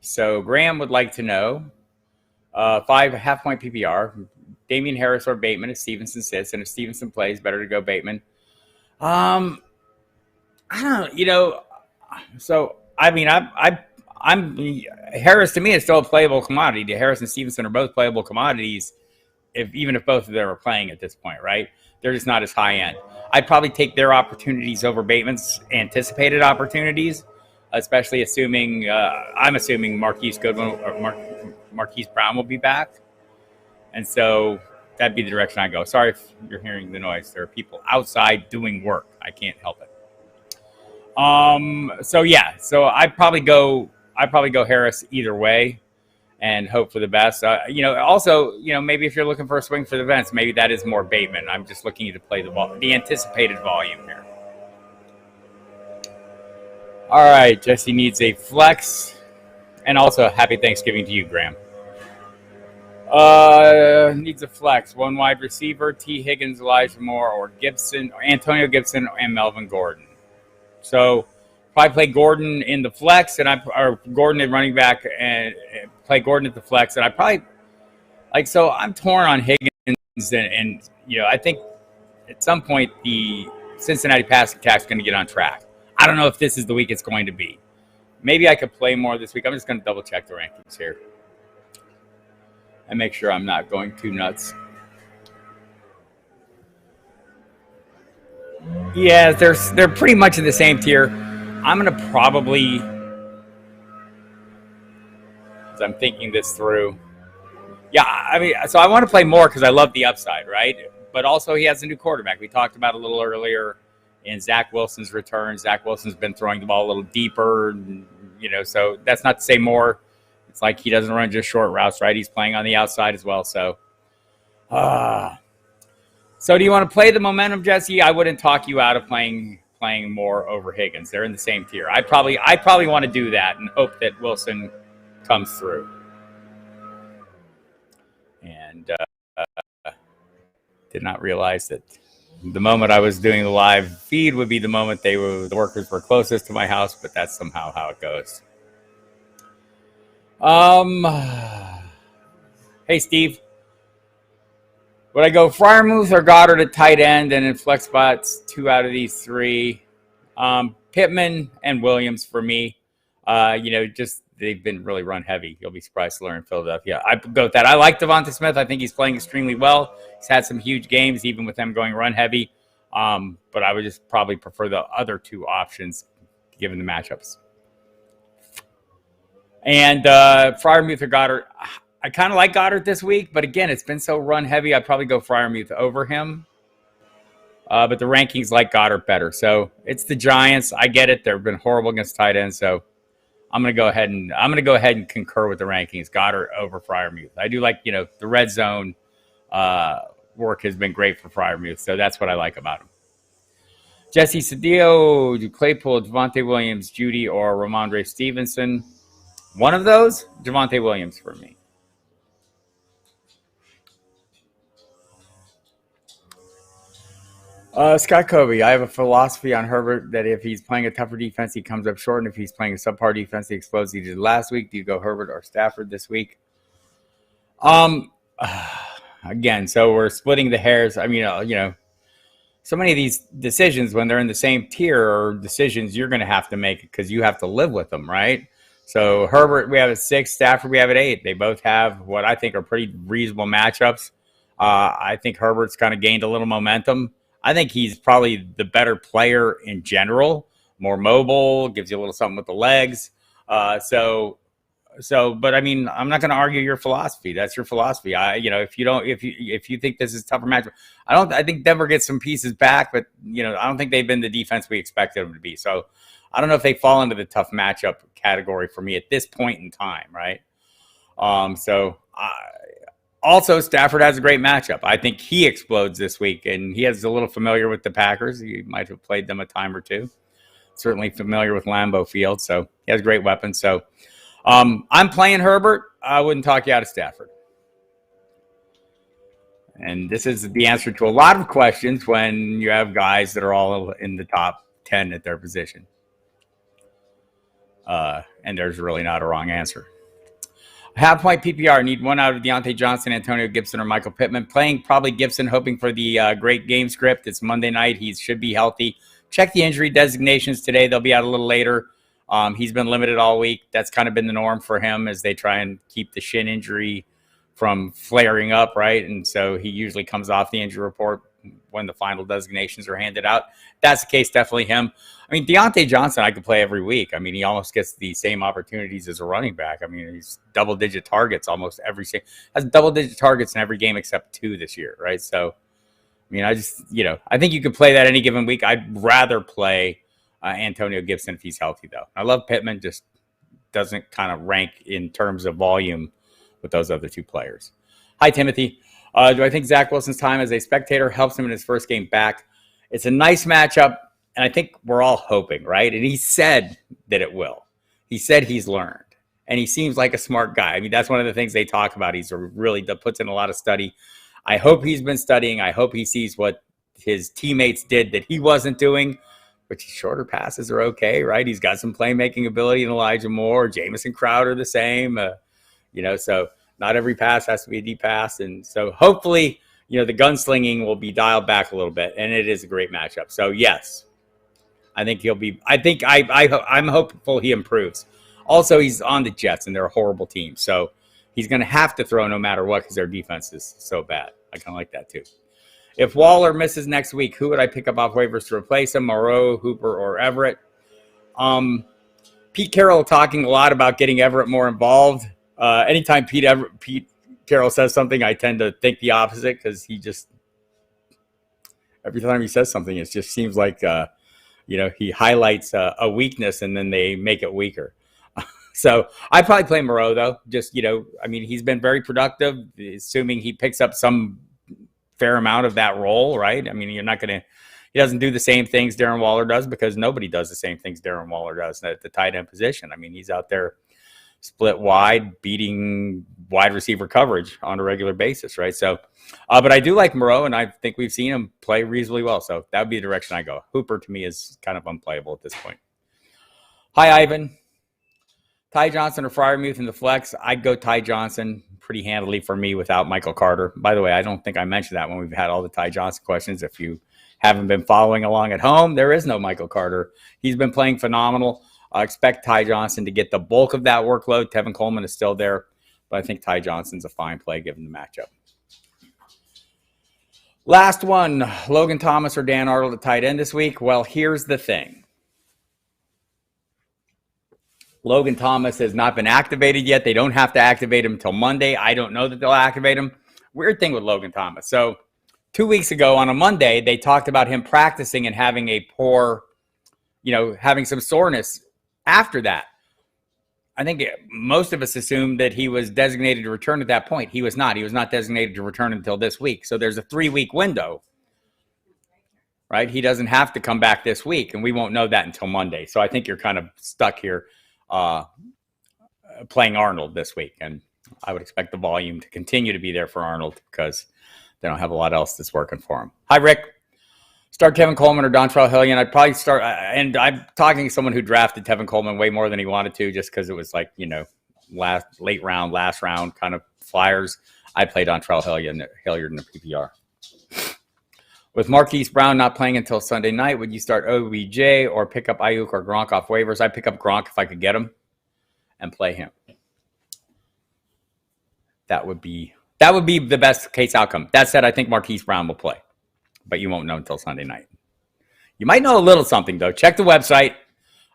So Graham would like to know, 5 half-point PPR, Damian Harris or Bateman if Stevenson sits, and if Stevenson plays, better to go Bateman. I don't know, so I mean, I'm Harris to me is still a playable commodity. Harris and Stevenson are both playable commodities, even if both of them are playing at this point, right? They're just not as high end. I'd probably take their opportunities over Bateman's anticipated opportunities, especially assuming I'm assuming Marquise Goodwin or Marquise Brown will be back, and so that'd be the direction I go. Sorry if you're hearing the noise. There are people outside doing work. I can't help it. So I'd probably go Harris either way, and hope for the best. Also, maybe if you're looking for a swing for the fence, maybe that is more Bateman. I'm just looking to play the anticipated volume here. All right, Jesse needs a flex, and also happy Thanksgiving to you, Graham. Needs a flex. One wide receiver, T. Higgins, Elijah Moore, or Antonio Gibson, and Melvin Gordon. So if I play Gordon in the flex, or Gordon at running back, and play Gordon at the flex, and I probably so I'm torn on Higgins, and I think at some point the Cincinnati passing attack is going to get on track. I don't know if this is the week it's going to be. Maybe I could play more this week. I'm just going to double check the rankings here and make sure I'm not going too nuts. Yeah, they're pretty much in the same tier. I'm going to probably, as I'm thinking this through, so I want to play more because I love the upside, right? But also he has a new quarterback. We talked about a little earlier in Zach Wilson's return. Zach Wilson's been throwing the ball a little deeper, so that's not to say more. It's like he doesn't run just short routes, right? He's playing on the outside as well. So do you want to play the momentum, Jesse? I wouldn't talk you out of playing more over Higgins. They're in the same tier. I probably want to do that and hope that Wilson comes through. And did not realize that the moment I was doing the live feed would be the moment the workers were closest to my house, but that's somehow how it goes. Hey, Steve. Would I go Freiermuth or Goddard at tight end, and in flex spots, 2 out of these 3? Pittman and Williams for me. They've been really run heavy. You'll be surprised to learn in Philadelphia. I go with that. I like Devonta Smith. I think he's playing extremely well. He's had some huge games, even with them going run heavy. But I would just probably prefer the other 2 options, given the matchups. And Freiermuth or Goddard. I kind of like Goddard this week, but again, it's been so run heavy. I'd probably go Freiermuth over him. But the rankings like Goddard better. So it's the Giants. I get it. They've been horrible against tight ends. So I'm going to go ahead and concur with the rankings. Goddard over Freiermuth. I do like, the red zone work has been great for Freiermuth. So that's what I like about him. Jesse Cedillo, Claypool, Javonte Williams, Judy, or Ramondre Stevenson. One of those, Javonte Williams for me. Scott Kobe, I have a philosophy on Herbert that if he's playing a tougher defense, he comes up short, and if he's playing a subpar defense, he explodes. He did last week. Do you go Herbert or Stafford this week? Um, Again, so we're splitting the hairs. I mean, so many of these decisions when they're in the same tier are decisions you're going to have to make because you have to live with them, right? So Herbert, we have at 6. Stafford, we have at 8. They both have what I think are pretty reasonable matchups. I think Herbert's kind of gained a little momentum. I think he's probably the better player in general, more mobile, gives you a little something with the legs. But I mean, I'm not going to argue your philosophy. That's your philosophy. If you think this is a tougher matchup, I think Denver gets some pieces back, but I don't think they've been the defense we expected them to be. So I don't know if they fall into the tough matchup category for me at this point in time, right? Also, Stafford has a great matchup. I think he explodes this week, and he is a little familiar with the Packers. He might have played them a time or two. Certainly familiar with Lambeau Field, so he has great weapons. So I'm playing Herbert. I wouldn't talk you out of Stafford. And this is the answer to a lot of questions when you have guys that are all in the top 10 at their position. And there's really not a wrong answer. Half-point PPR, need one out of Deontay Johnson, Antonio Gibson, or Michael Pittman. Playing probably Gibson, hoping for the great game script. It's Monday night. He should be healthy. Check the injury designations today. They'll be out a little later. He's been limited all week. That's kind of been the norm for him as they try and keep the shin injury from flaring up, right? And so he usually comes off the injury report when the final designations are handed out. That's the case, definitely him. I mean, Deontay Johnson, I could play every week. I mean, he almost gets the same opportunities as a running back. I mean, he's double-digit targets almost every single – has double-digit targets in every game except 2 this year, right? So, I mean, I think you could play that any given week. I'd rather play Antonio Gibson if he's healthy, though. I love Pittman, just doesn't kind of rank in terms of volume with those other 2 players. Hi, Timothy. Do I think Zach Wilson's time as a spectator helps him in his first game back? It's a nice matchup, and I think we're all hoping, right? And he said that it will. He said he's learned, and he seems like a smart guy. I mean, that's one of the things they talk about. He's really puts in a lot of study. I hope he's been studying. I hope he sees what his teammates did that he wasn't doing, which shorter passes are okay, right? He's got some playmaking ability in Elijah Moore. Jamison Crowder the same, so not every pass has to be a deep pass. And so hopefully, the gunslinging will be dialed back a little bit, and it is a great matchup. So, yes, I think I'm hopeful he improves. Also, he's on the Jets, and they're a horrible team. So he's going to have to throw no matter what because their defense is so bad. I kind of like that, too. If Waller misses next week, who would I pick up off waivers to replace him? Moreau, Hooper, or Everett? Pete Carroll talking a lot about getting Everett more involved. Anytime Pete Carroll says something, I tend to think the opposite because every time he says something, it just seems like, he highlights a weakness and then they make it weaker. So I'd probably play Moreau, though. He's been very productive, assuming he picks up some fair amount of that role, right? I mean, he doesn't do the same things Darren Waller does because nobody does the same things Darren Waller does at the tight end position. I mean, he's out there split wide, beating wide receiver coverage on a regular basis, right? So, but I do like Moreau, and I think we've seen him play reasonably well. So that would be the direction I go. Hooper, to me, is kind of unplayable at this point. Hi, Ivan. Ty Johnson or Freiermuth in the flex? I'd go Ty Johnson pretty handily for me without Michael Carter. By the way, I don't think I mentioned that when we've had all the Ty Johnson questions. If you haven't been following along at home, there is no Michael Carter. He's been playing phenomenal. I expect Ty Johnson to get the bulk of that workload. Tevin Coleman is still there, but I think Ty Johnson's a fine play given the matchup. Last one, Logan Thomas or Dan Arnold at tight end this week? Well, here's the thing. Logan Thomas has not been activated yet. They don't have to activate him until Monday. I don't know that they'll activate him. Weird thing with Logan Thomas. So 2 weeks ago on a Monday, they talked about him practicing and having a poor, having some soreness after that. I think most of us assumed that he was designated to return at that point. He was not. He was not designated to return until this week. So there's a 3-week window, right? He doesn't have to come back this week, and we won't know that until Monday. So I think you're kind of stuck here playing Arnold this week. And I would expect the volume to continue to be there for Arnold because they don't have a lot else that's working for him. Hi, Rick. Start Kevin Coleman or Dontrell Hilliard. I'd probably start, and I'm talking to someone who drafted Tevin Coleman way more than he wanted to, just because it was like, last round kind of flyers. I played Dontrell Hilliard in the PPR. With Marquise Brown not playing until Sunday night, would you start OBJ or pick up Ayuk or Gronk off waivers? I'd pick up Gronk if I could get him and play him. That would be the best case outcome. That said, I think Marquise Brown will play, but you won't know until Sunday night. You might know a little something, though. Check the website.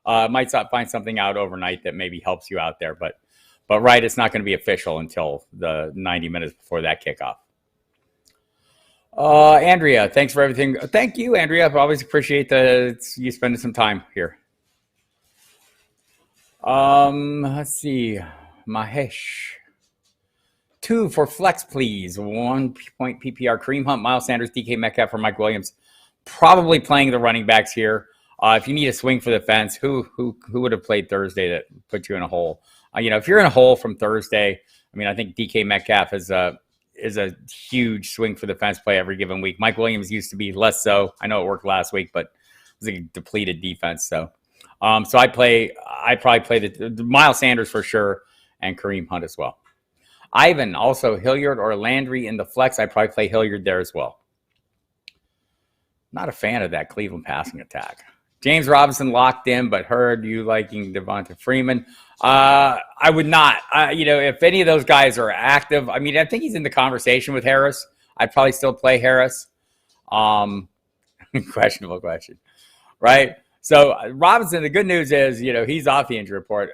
Might find something out overnight that maybe helps you out there. But right, it's not going to be official until the 90 minutes before that kickoff. Andrea, thanks for everything. Thank you, Andrea. I always appreciate you spending some time here. Let's see. Mahesh. 2 for flex, please. 1 point PPR. Kareem Hunt, Miles Sanders, DK Metcalf, or Mike Williams. Probably playing the running backs here. If you need a swing for the fence, who would have played Thursday that put you in a hole? If you're in a hole from Thursday, I think DK Metcalf is a huge swing for the fence play every given week. Mike Williams used to be less so. I know it worked last week, but it was a depleted defense. So I probably play the Miles Sanders for sure and Kareem Hunt as well. Ivan, also Hilliard or Landry in the flex. I probably play Hilliard there as well. Not a fan of that Cleveland passing attack. James Robinson locked in, but heard you liking Devonta Freeman. I would not. If any of those guys are active, I think he's in the conversation with Harris. I'd probably still play Harris. Questionable question, right? So Robinson, the good news is, he's off the injury report.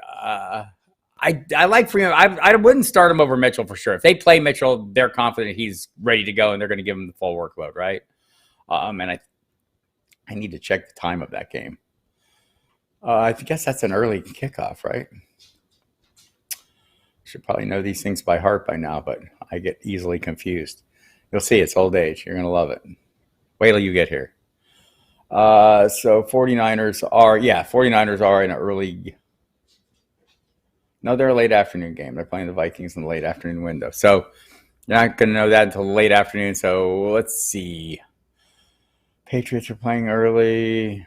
I like Freeman. I wouldn't start him over Mitchell for sure. If they play Mitchell, they're confident he's ready to go and they're going to give him the full workload, right? And I need to check the time of that game. I guess that's an early kickoff, right? Should probably know these things by heart by now, but I get easily confused. You'll see, it's old age. You're going to love it. Wait till you get here. So 49ers are in an early. No, they're a late afternoon game. They're playing the Vikings in the late afternoon window. So you're not going to know that until the late afternoon. So let's see. Patriots are playing early.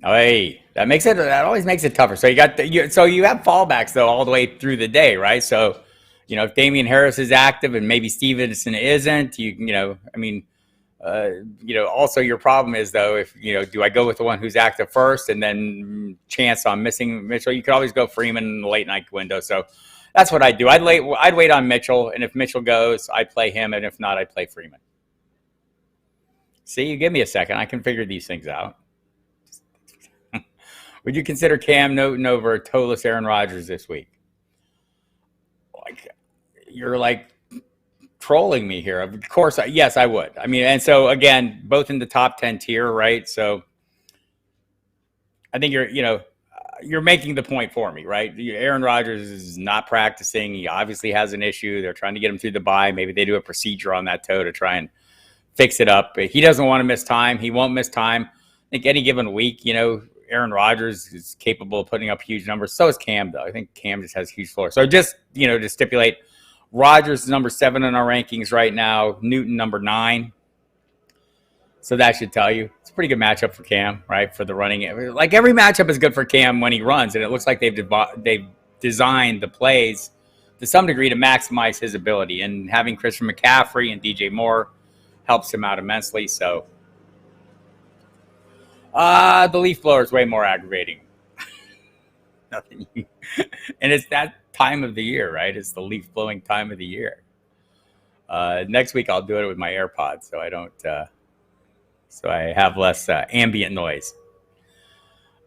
Oh, hey, that always makes it tougher. So you have fallbacks though all the way through the day, right? So, if Damian Harris is active and maybe Stevenson isn't, also your problem is though, if do I go with the one who's active first and then chance on missing Mitchell? You could always go Freeman in the late night window. So that's what I'd do. I'd wait on Mitchell, and if Mitchell goes, I'd play him, and if not, I'd play Freeman. See, you give me a second. I can figure these things out. Would you consider Cam Newton over toeless Aaron Rodgers this week? You're trolling me here. Of course, yes, I would. And so again, both in the top 10 tier, right? So I think you're making the point for me, right? Aaron Rodgers is not practicing. He obviously has an issue. They're trying to get him through the bye. Maybe they do a procedure on that toe to try and fix it up. But he doesn't want to miss time. He won't miss time. I think any given week, Aaron Rodgers is capable of putting up huge numbers. So is Cam, though. I think Cam just has a huge floor. So just, to stipulate, Rodgers is number 7 in our rankings right now. Newton, number 9. So that should tell you. It's a pretty good matchup for Cam, right, for the running. Every matchup is good for Cam when he runs, and it looks like they've designed the plays to some degree to maximize his ability. And having Christian McCaffrey and DJ Moore helps him out immensely. So the leaf blower is way more aggravating. Nothing. And it's that time of the year, right? It's the leaf blowing time of the year. Next week I'll do it with my AirPods, so I don't. So I have less ambient noise.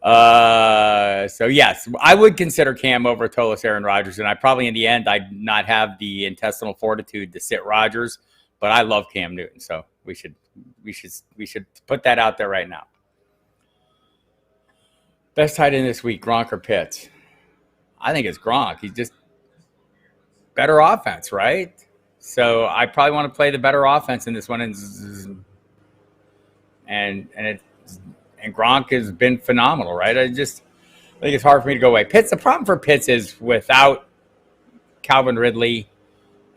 So yes, I would consider Cam over Tolis Aaron Rodgers, and I probably in the end I'd not have the intestinal fortitude to sit Rodgers, but I love Cam Newton, so we should put that out there right now. Best tight end this week, Gronk or Pitts? I think it's Gronk. He's just better offense, right? So I probably want to play the better offense in this one, and Gronk has been phenomenal, right? I think it's hard for me to go away. Pitts, the problem for Pitts is without Calvin Ridley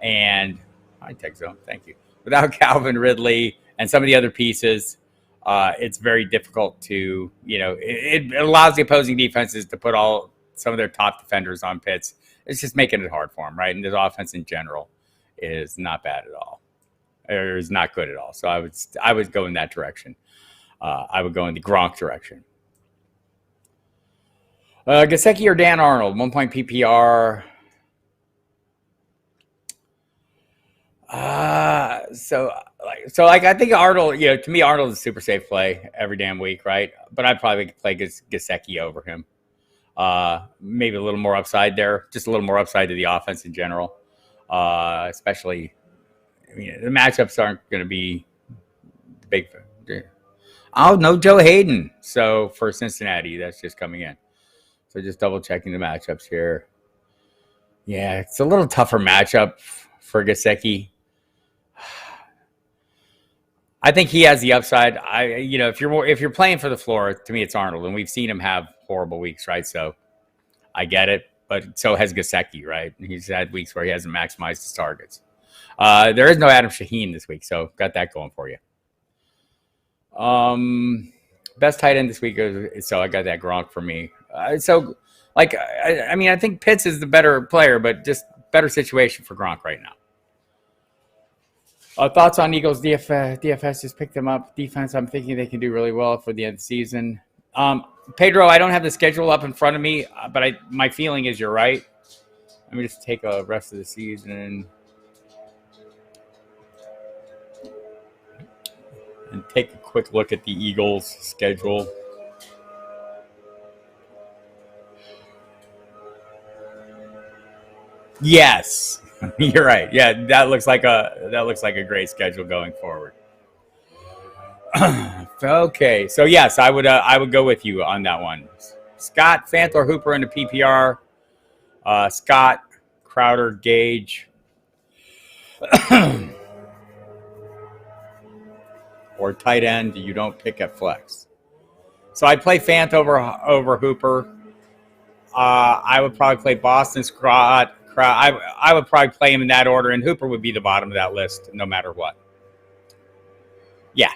and I take zone, thank you. without Calvin Ridley and some of the other pieces, it's very difficult to, it allows the opposing defenses to put some of their top defenders on Pitts. It's just making it hard for him, right? And his offense in general is not bad at all, or is not good at all. So I would go in that direction. I would go in the Gronk direction. Gesicki or Dan Arnold, 1 point PPR. I think Arnold, to me, Arnold is a super safe play every damn week, right? But I'd probably play Gesicki over him. Maybe a little more upside there, just a little more upside to the offense in general. Especially, the matchups aren't going to be big. Oh, no Joe Hayden. So for Cincinnati, that's just coming in. So just double checking the matchups here. Yeah, it's a little tougher matchup for Gesicki. I think he has the upside. If you're playing for the floor, to me it's Arnold, and we've seen him have horrible weeks, right? So I get it, but so has Gesicki, right? He's had weeks where he hasn't maximized his targets. There is no Adam Shaheen this week, so got that going for you. Best tight end this week, so I got that Gronk for me. I think Pitts is the better player, but just better situation for Gronk right now. Thoughts on Eagles DFS? Just picked them up. Defense, I'm thinking they can do really well for the end of the season. Pedro, I don't have the schedule up in front of me, but my feeling is you're right. Let me just take a rest of the season and take a quick look at the Eagles schedule. Yes, you're right. Yeah, that looks like a great schedule going forward. Okay, so yes, I would go with you on that one. Scott, Fant or Hooper in the PPR. Scott, Crowder, Gage, or tight end you don't pick at flex. So I'd play Fant over Hooper. I would probably play Boston Scott. I would probably play him in that order, and Hooper would be the bottom of that list no matter what. Yeah.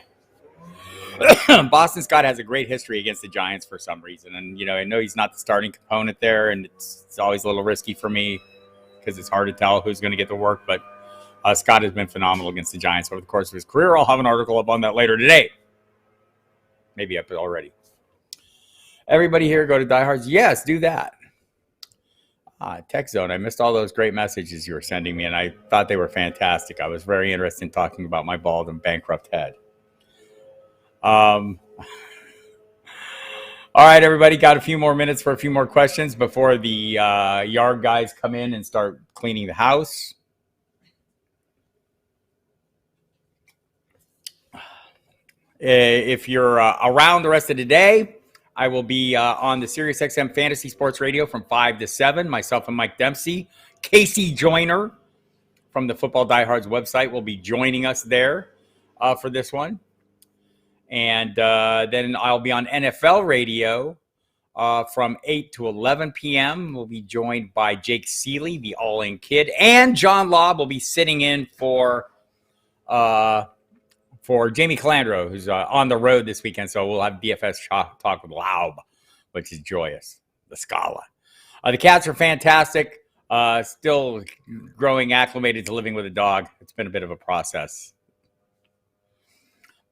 Boston Scott has a great history against the Giants for some reason. And, I know he's not the starting component there, and it's always a little risky for me because it's hard to tell who's going to get the work. But Scott has been phenomenal against the Giants over the course of his career. I'll have an article up on that later today. Maybe up already. Everybody here go to Diehards? Yes, do that. Tech Zone, I missed all those great messages you were sending me, and I thought they were fantastic. I was very interested in talking about my bald and bankrupt head. All right, everybody, got a few more minutes for a few more questions before the yard guys come in and start cleaning the house. If you're around the rest of the day, I will be on the SiriusXM Fantasy Sports Radio from 5 to 7. Myself and Mike Dempsey. Casey Joyner from the Football Diehards website will be joining us there for this one. And then I'll be on NFL Radio from 8 to 11 p.m. We'll be joined by Jake Seeley, the All-In Kid, and John Lobb will be sitting in for Jamie Calandro, who's on the road this weekend. So we'll have DFS talk with Lobb, which is joyous. The Scala. The cats are fantastic. Still growing acclimated to living with a dog. It's been a bit of a process.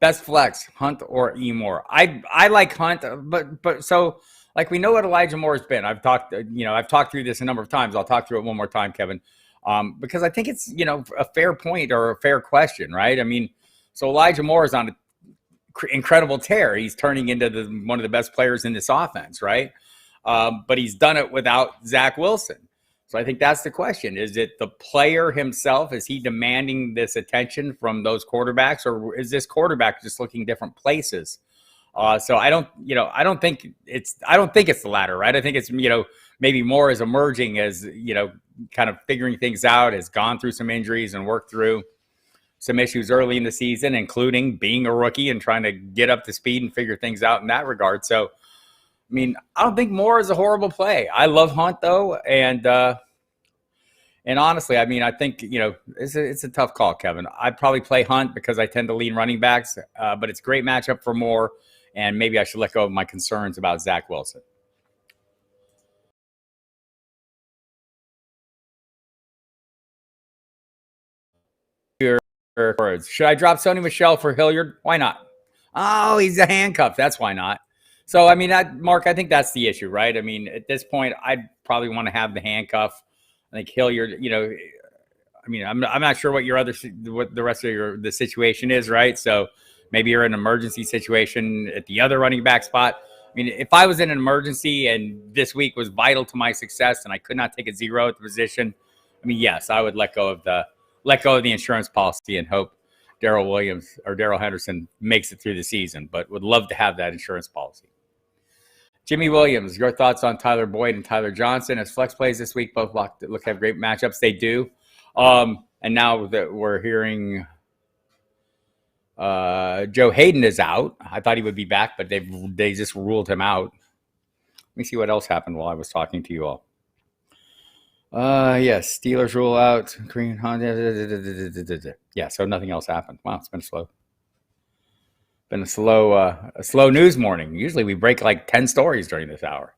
Best flex, Hunt or E. Moore? I like Hunt, but so like we know what Elijah Moore has been. I've talked through this a number of times. I'll talk through it one more time, Kevin, because I think it's a fair point or a fair question, right? I mean, so Elijah Moore is on an incredible tear. He's turning into one of the best players in this offense, right? But he's done it without Zach Wilson. So I think that's the question. Is it the player himself? Is he demanding this attention from those quarterbacks, or is this quarterback just looking different places? So I don't think it's the latter, right? I think it's, maybe Moore is emerging as, kind of figuring things out, has gone through some injuries and worked through some issues early in the season, including being a rookie and trying to get up to speed and figure things out in that regard. So, I don't think Moore is a horrible play. I love Hunt though, and And honestly, I mean, I think, it's a tough call, Kevin. I'd probably play Hunt because I tend to lean running backs, but it's a great matchup for Moore, and maybe I should let go of my concerns about Zach Wilson. Should I drop Sony Michel for Hilliard? Why not? Oh, he's a handcuff. That's why not. So, I mean, Mark, I think that's the issue, right? I mean, at this point, I'd probably want to have the handcuff. I think Hilliard, I mean, I'm not sure what the rest of the situation is, right? So maybe you're in an emergency situation at the other running back spot. I mean, if I was in an emergency and this week was vital to my success and I could not take a zero at the position, I mean, yes, I would let go of the insurance policy and hope Darrell Henderson makes it through the season, but would love to have that insurance policy. Jimmy Williams, your thoughts on Tyler Boyd and Tyler Johnson as flex plays this week? Both look to have great matchups. They do. And now that we're hearing Joe Hayden is out. I thought he would be back, but they just ruled him out. Let me see what else happened while I was talking to you all. Yes, Steelers rule out. Yeah, so nothing else happened. Wow, it's been slow. Been a slow news morning. Usually we break like 10 stories during this hour.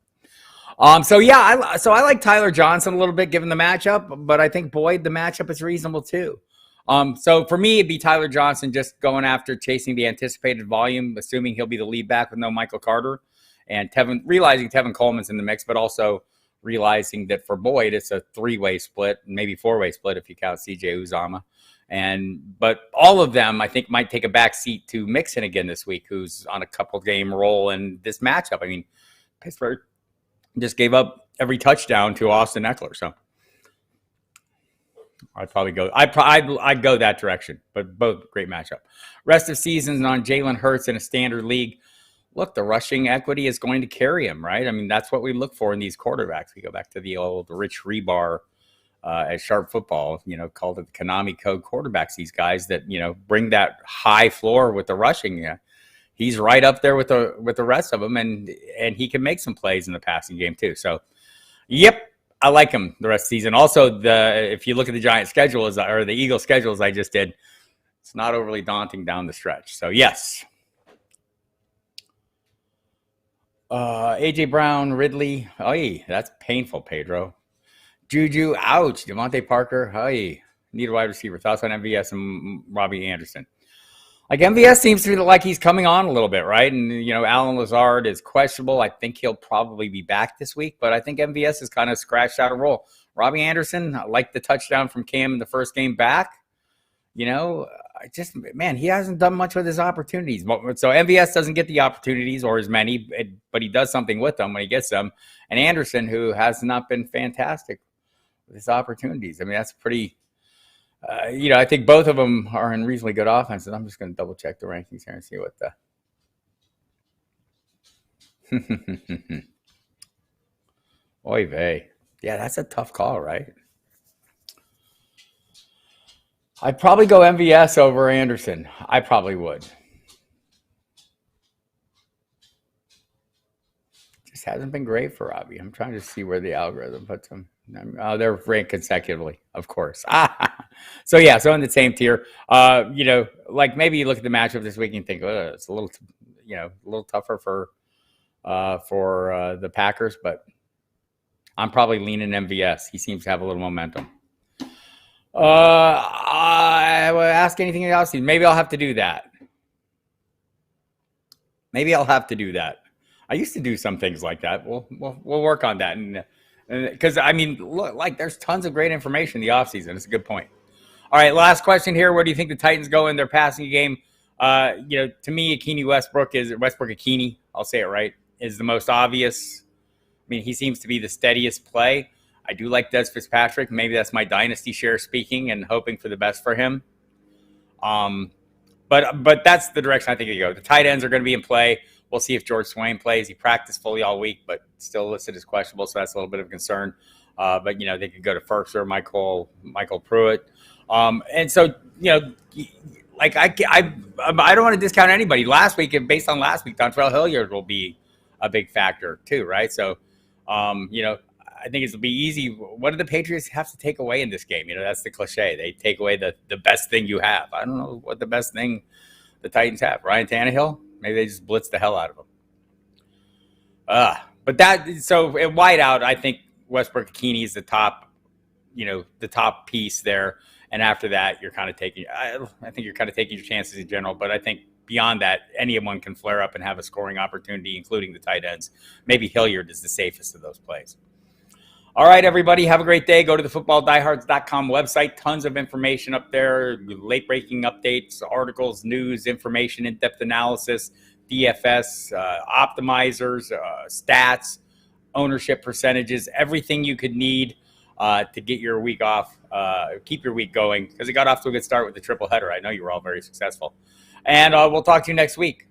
So I like Tyler Johnson a little bit given the matchup, but I think Boyd, the matchup is reasonable too. So for me, it'd be Tyler Johnson just going after chasing the anticipated volume, assuming he'll be the lead back with no Michael Carter, and realizing Tevin Coleman's in the mix, but also realizing that for Boyd, it's a 3-way split, maybe 4-way split if you count CJ Uzomah. But all of them, I think, might take a back seat to Mixon again this week, who's on a couple game roll in this matchup. I mean, Pittsburgh just gave up every touchdown to Austin Eckler, so I'd probably go. I'd go that direction. But both great matchup. Rest of seasons on Jalen Hurts in a standard league. Look, the rushing equity is going to carry him, right? I mean, that's what we look for in these quarterbacks. We go back to the old Rich Rebar at Sharp Football, called it the Konami Code quarterbacks. These guys that bring that high floor with the rushing. He's right up there with the rest of them, and he can make some plays in the passing game too. So, yep, I like him the rest of the season. Also, if you look at the Giants' schedule or the Eagles' schedules I just did, it's not overly daunting down the stretch. So, yes. AJ Brown, Ridley. Oh, that's painful, Pedro. Juju, ouch. Devontae Parker, hey. Need a wide receiver. Thoughts on MVS and Robbie Anderson? Like, MVS seems to be like he's coming on a little bit, right? And, Alan Lazard is questionable. I think he'll probably be back this week, but I think MVS is kind of scratched out a role. Robbie Anderson, I like the touchdown from Cam in the first game back. He hasn't done much with his opportunities. So MVS doesn't get the opportunities or as many, but he does something with them when he gets them. And Anderson, who has not been fantastic with his opportunities. I mean, that's pretty, I think both of them are in reasonably good offense. And I'm just going to double check the rankings here and see what the. Oy vey. Yeah, that's a tough call, right? I'd probably go MVS over Anderson. I probably would. Just hasn't been great for Robbie. I'm trying to see where the algorithm puts him. They're ranked consecutively, of course. So in the same tier. Like maybe you look at the matchup this week and think, it's a little tougher for the Packers, but I'm probably leaning MVS. He seems to have a little momentum. I will ask anything else. Maybe I'll have to do that. I used to do some things like that. We'll work on that, and because I mean, look, like there's tons of great information in the offseason. It's a good point. All right, last question here. Where do you think the Titans go in their passing game? To me, Westbrook-Ikhine, I'll say it right, is the most obvious. I mean, he seems to be the steadiest play. I do like Des Fitzpatrick. Maybe that's my dynasty share speaking and hoping for the best for him. But that's the direction I think they go. The tight ends are going to be in play. We'll see if George Swain plays. He practiced fully all week, but still listed as questionable, so that's a little bit of concern. But they could go to Firkser, Michael Pruitt, and so like I don't want to discount anybody. Based on last week, Dontrell Hilliard will be a big factor too, right? So I think it'll be easy. What do the Patriots have to take away in this game? That's the cliche. They take away the best thing you have. I don't know what the best thing the Titans have. Ryan Tannehill? Maybe they just blitz the hell out of him. So at wideout, I think Westbrook-Ikini is the top piece there. And after that, you're kind of taking. I think you're kind of taking your chances in general. But I think beyond that, anyone can flare up and have a scoring opportunity, including the tight ends. Maybe Hilliard is the safest of those plays. All right, everybody, have a great day. Go to the footballdiehards.com website. Tons of information up there, late-breaking updates, articles, news, information, in-depth analysis, DFS, optimizers, stats, ownership percentages, everything you could need to get your week off, keep your week going, because it got off to a good start with the triple header. I know you were all very successful. And we'll talk to you next week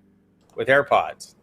with AirPods.